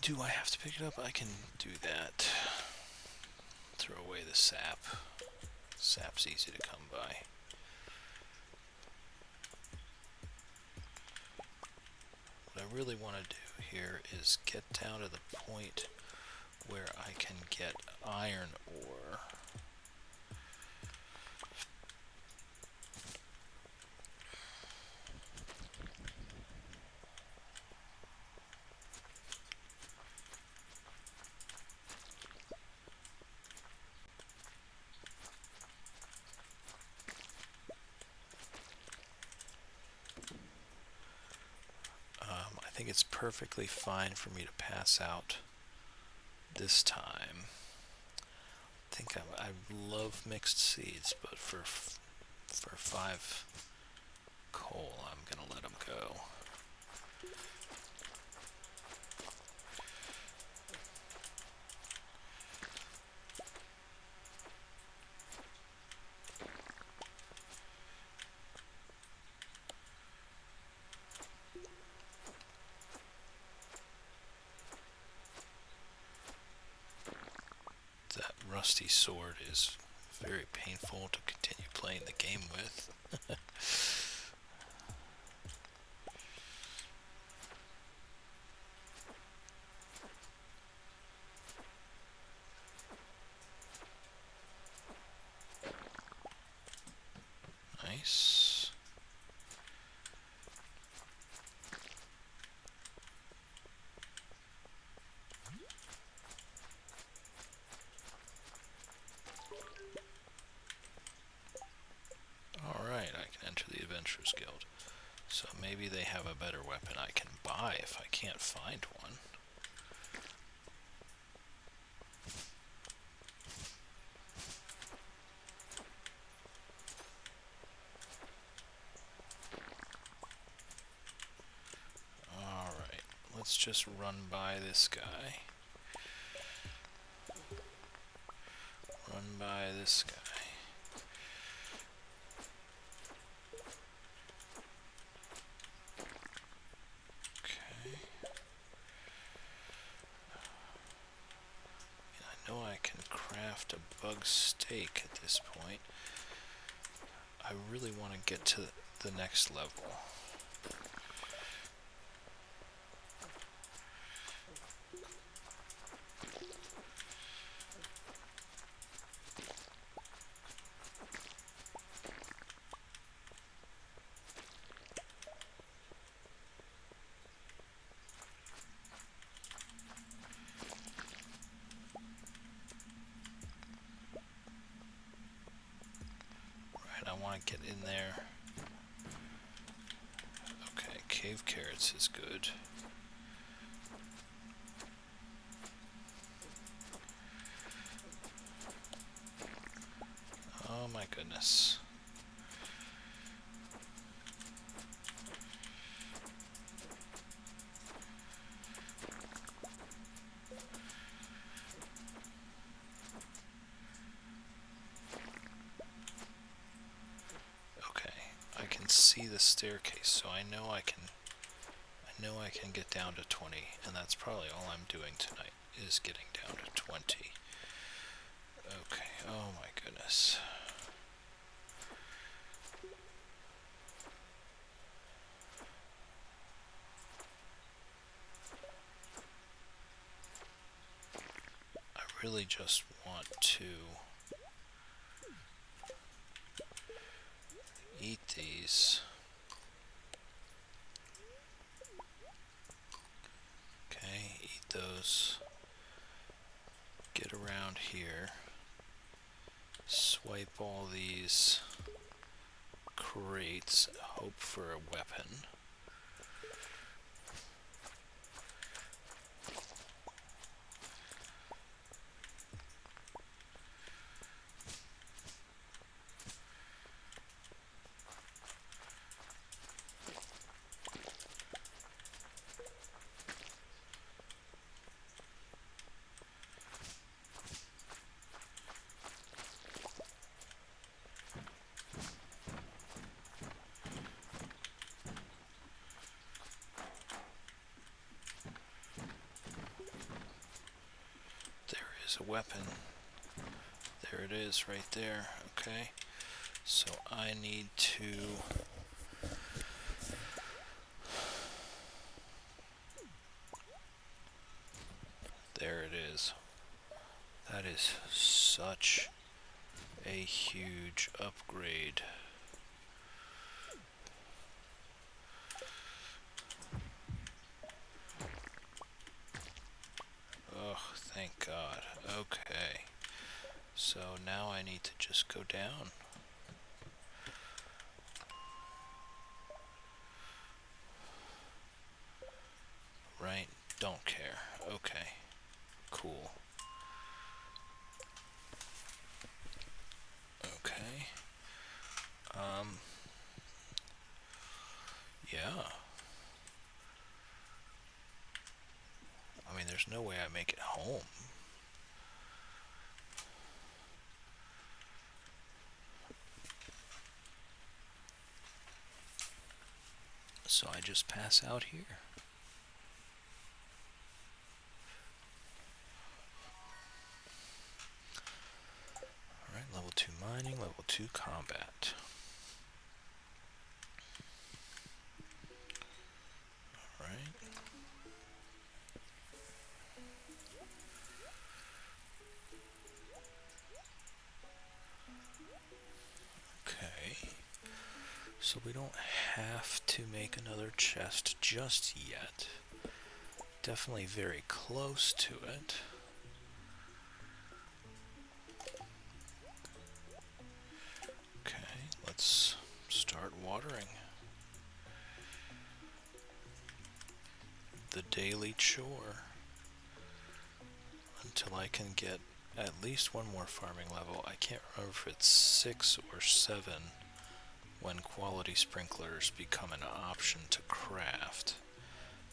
Do I have to pick it up? I can do that. Throw away the sap. Sap's easy to come by. What I really want to do here is get down to the point where I can get iron ore. I think it's perfectly fine for me to pass out this time. I think I love mixed seeds, but for 5 coal, I'm gonna let them go. That rusty sword is very painful to continue playing the game with. Nice. Alright, I can enter the adventure just run by this guy. Run by this guy. Okay. I know I can craft a bug steak at this point. I really want to get to the next level. I want to get in there. Okay, cave carrots is good. Oh my goodness. See the staircase, so I know I can get down to 20, and that's probably all I'm doing tonight, is getting down to 20. Okay, oh my goodness. I really just want to eat these. Okay, eat those. Get around here. Swipe all these crates. Hope for a weapon. A weapon. There it is right there. Okay, so I need to there it is. That is such a huge upgrade. Oh, thank God. Okay. So now I need to just go down. Right? Don't care. Okay. Cool. Okay. Yeah. I mean, there's no way I make it home. So I just pass out here. Alright, level 2 mining, level 2 combat. Alright. Okay. So we don't have to make another chest just yet. Definitely very close to it. Okay, let's start watering. The daily chore. Until I can get at least one more farming level. I can't remember if it's 6 or 7 when quality sprinklers become an option to craft.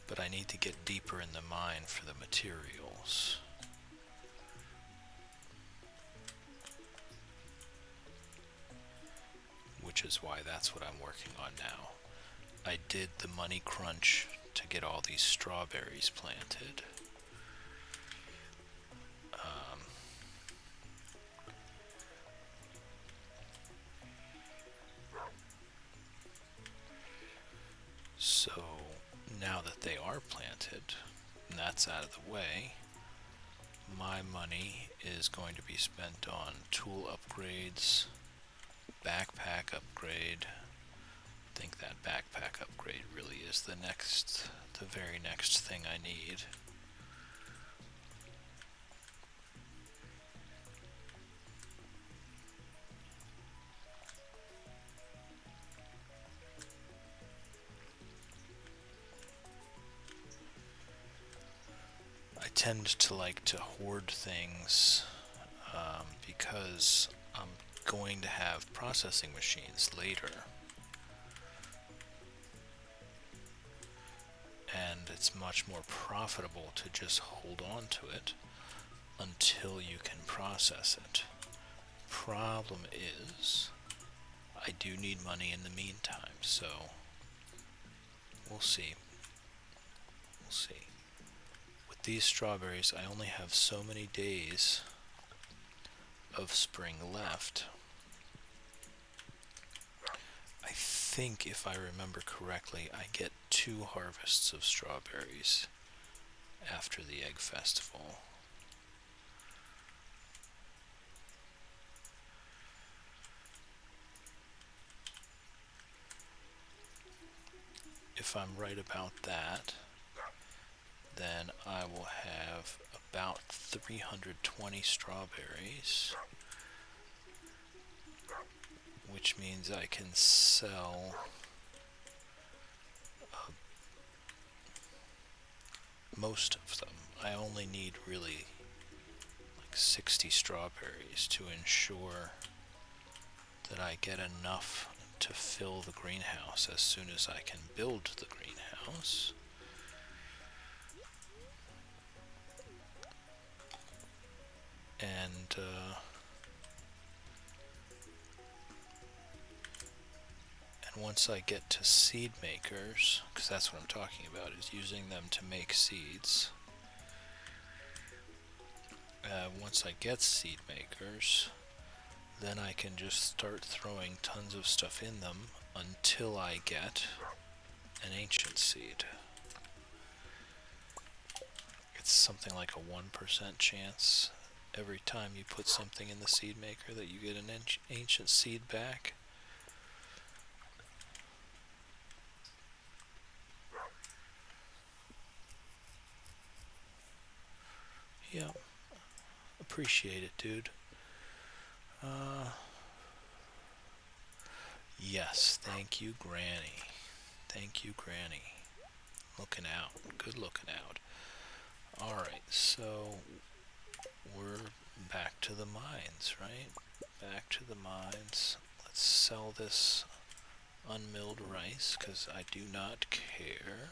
But I need to get deeper in the mine for the materials. Which is why that's what I'm working on now. I did the money crunch to get all these strawberries planted. So now that they are planted, and that's out of the way, my money is going to be spent on tool upgrades, backpack upgrade. I think that backpack upgrade really is the very next thing I need. I tend to like to hoard things because I'm going to have processing machines later. And it's much more profitable to just hold on to it until you can process it. Problem is, I do need money in the meantime, so we'll see. We'll see. With these strawberries, I only have so many days of spring left. I think, if I remember correctly, I get 2 harvests of strawberries after the egg festival. If I'm right about that, then I will have about 320 strawberries, which means I can sell most of them. I only need really like 60 strawberries to ensure that I get enough to fill the greenhouse as soon as I can build the greenhouse. And once I get to seed makers, because that's what I'm talking about, is using them to make seeds. Once I get seed makers, then I can just start throwing tons of stuff in them until I get an ancient seed. It's something like a 1% chance every time you put something in the seed maker that you get an ancient seed back. Yeah, appreciate it, dude. Yes, thank you, Granny. Thank you, Granny. Looking out. Good looking out. Alright, so we're back to the mines, right? Back to the mines. Let's sell this unmilled rice, because I do not care.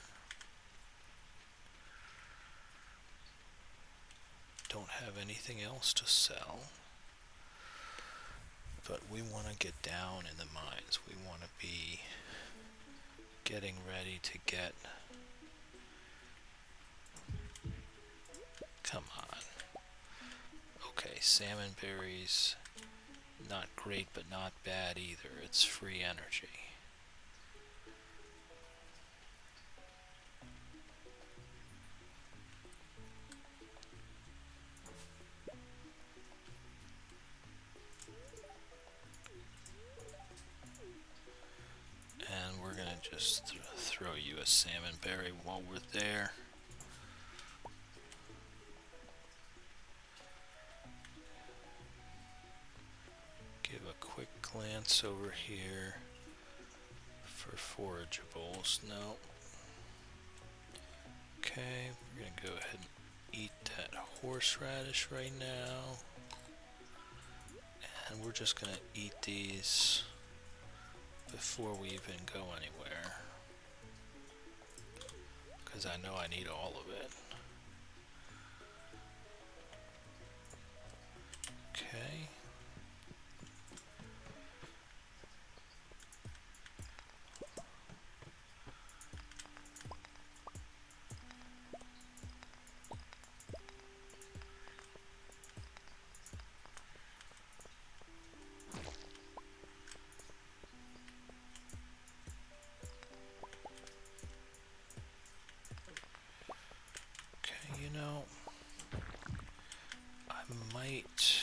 Don't have anything else to sell. But we want to get down in the mines. We want to be getting ready to get... Come on. Okay, salmon berries. Not great, but not bad either. It's free energy. And we're gonna just throw you a salmon berry while we're there. Give a quick glance over here for forageables. No. Okay, we're gonna go ahead and eat that horseradish right now. And we're just gonna eat these before we even go anywhere. because I know I need all of it. Okay. Okay, you know, I might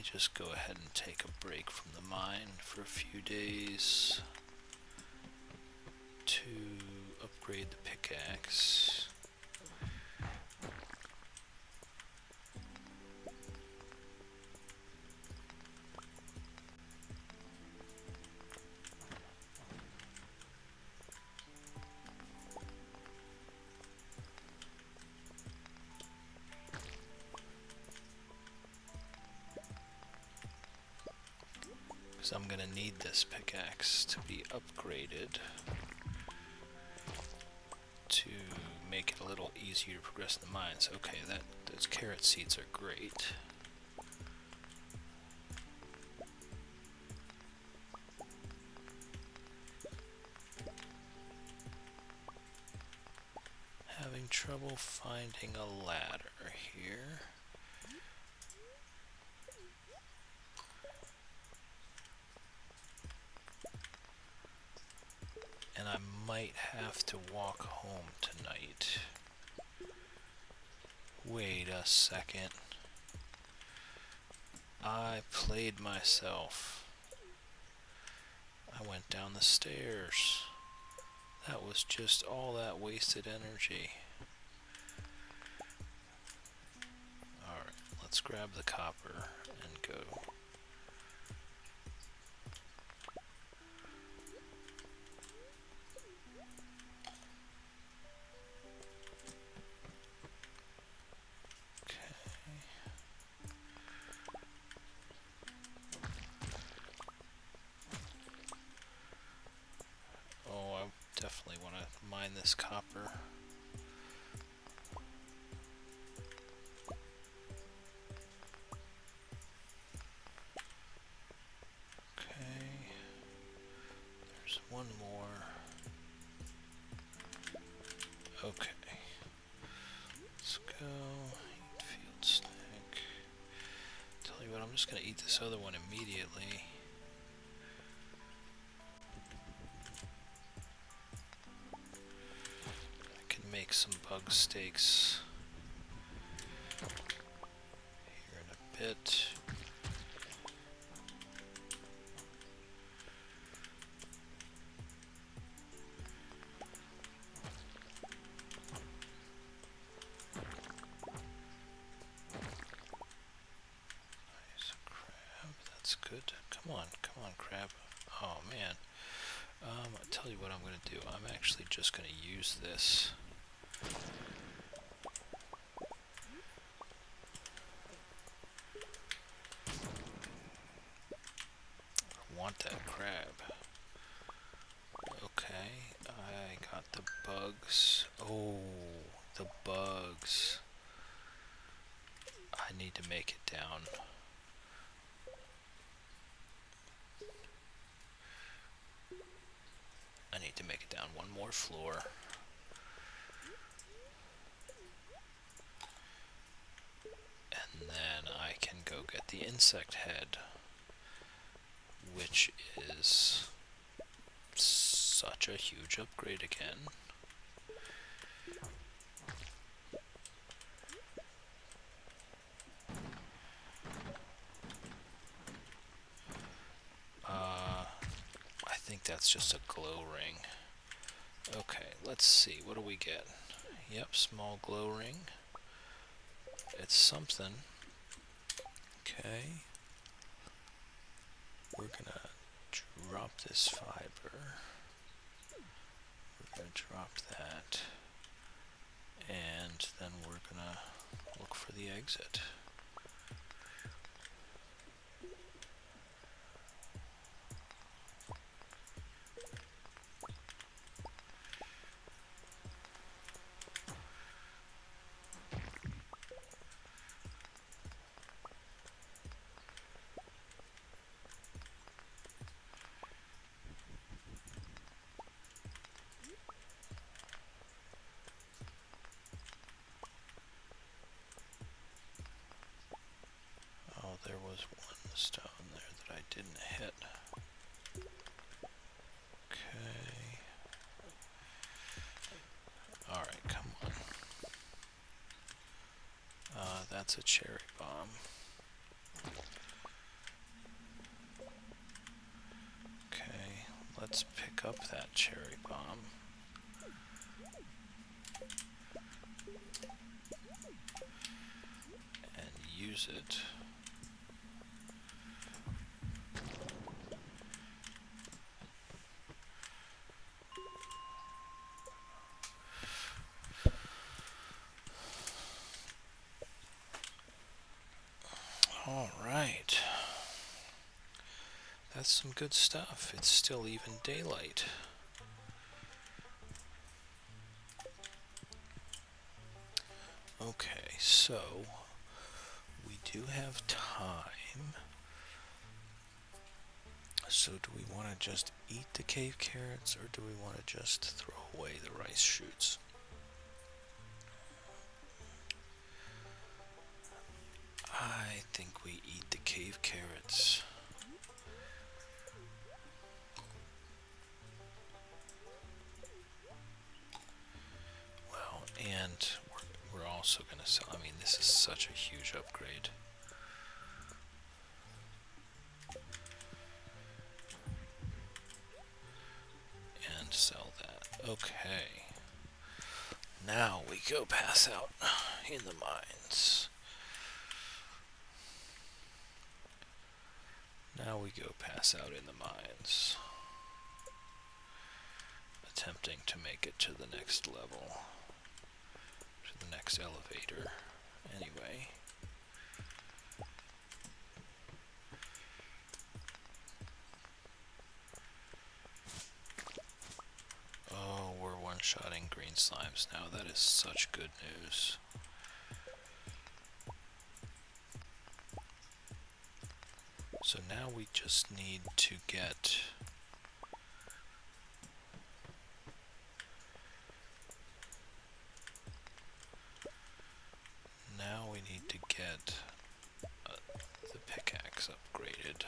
just go ahead and take a break from the mine for a few days to upgrade the pickaxe. Because I'm going to need this pickaxe to be upgraded to make it a little easier to progress in the mines. Okay, those carrot seeds are great. Having trouble finding a ladder here. And I might have to walk home tonight. Wait a second. I played myself. I went down the stairs. That was just all that wasted energy. Alright, let's grab the copper and go. Definitely want to mine this copper. Okay. There's one more. Okay. Let's go. Eat field snack. Tell you what, I'm just going to eat this other one immediately. Make some bug steaks here in a bit. Nice crab, that's good. Come on, crab. Oh man. I'll tell you what I'm going to do. I'm actually just going to use this. I want that crab. Okay, I got the bugs. Oh, the bugs. I need to make it down. I need to make it down one more floor. And then I can go get the insect head, which is such a huge upgrade again. I think that's just a glow ring. Okay, let's see. What do we get? Yep, small glow ring. It's something. Okay. We're gonna drop this fiber. We're gonna drop that. And then we're gonna look for the exit. that's a cherry bomb. Okay, let's pick up that cherry bomb. And use it. All right. That's some good stuff. It's still even daylight. Okay, so we do have time. So do we want to just eat the cave carrots, or do we want to just throw away the rice shoots? I think we eat the cave carrots. Well, and we're also going to sell. I mean, this is such a huge upgrade. And sell that. Okay. Now we go pass out in the mines. Now we go pass out in the mines. Attempting to make it to the next level. To the next elevator. Anyway. Oh, we're one-shotting green slimes now. That is such good news. So now we just need to get... Now we need to get the pickaxe upgraded.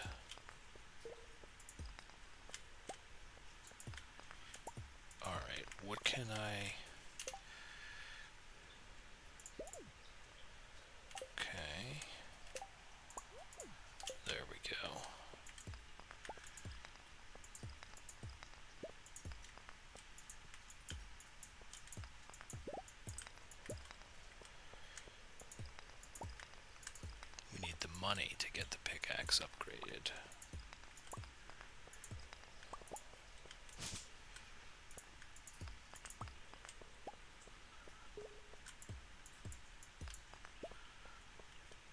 Alright, what can I... Okay. There we go. We need the money to get the pickaxe upgraded.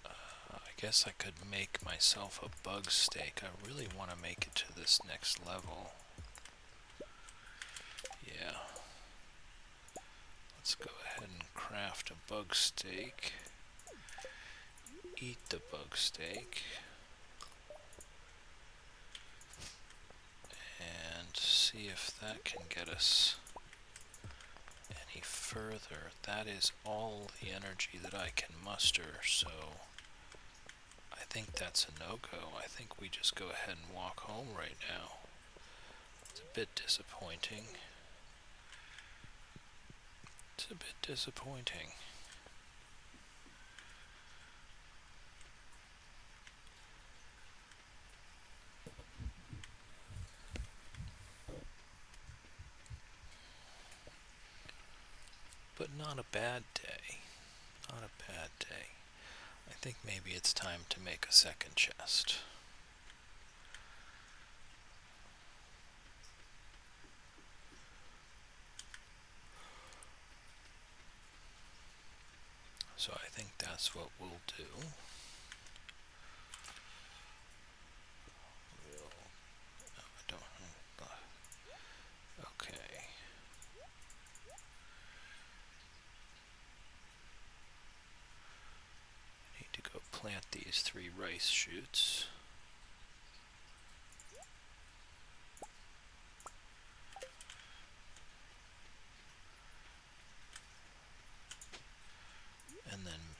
I guess I could make myself a bug steak. I really want to make it to this next level. Yeah. Let's go ahead and craft a bug steak. Eat the bug steak. And see if that can get us any further. That is all the energy that I can muster, so I think that's a no-go. I think we just go ahead and walk home right now. It's a bit disappointing. It's a bit disappointing. But not a bad day. Not a bad day. I think maybe it's time to make a second chest. So I think that's what we'll do. Okay. Need to go plant these 3 rice shoots. And then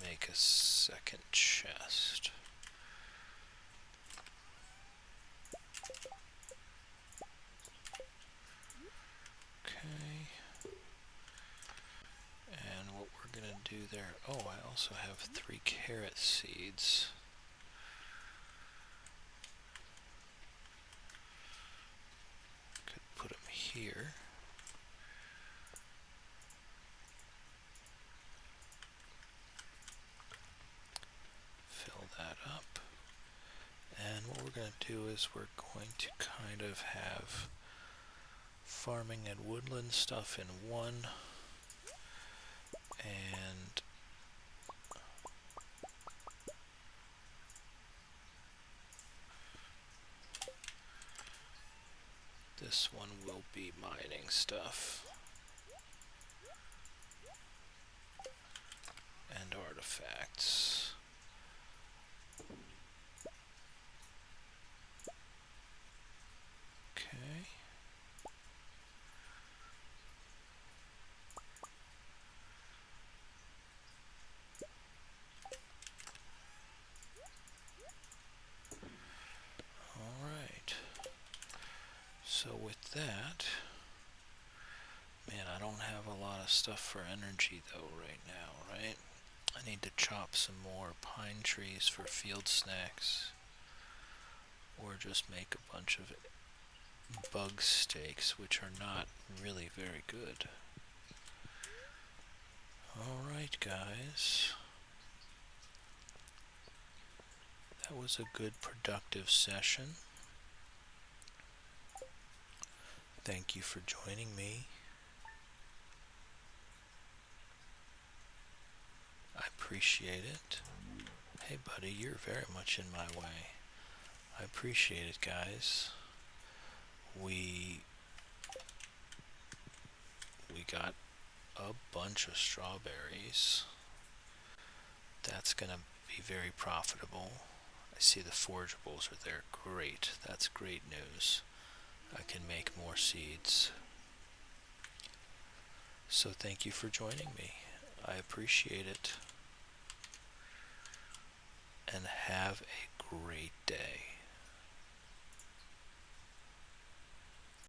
make a second chest. Okay. And what we're gonna do there? Oh, I also have 3 carrot seeds. Could put them here. Fill that up. And what we're going to do is we're going to kind of have farming and woodland stuff in one, and this one will be mining stuff and artifacts. Okay. Alright. So with that, man, I don't have a lot of stuff for energy though right now, right? I need to chop some more pine trees for field snacks, or just make a bunch of bug steaks, which are not really very good. Alright, guys. That was a good, productive session. Thank you for joining me. I appreciate it. Hey, buddy, you're very much in my way. I appreciate it, guys. We got a bunch of strawberries. That's gonna be very profitable. I see the forageables are there. Great. That's great news. I can make more seeds. So thank you for joining me. I appreciate it. And have a great day.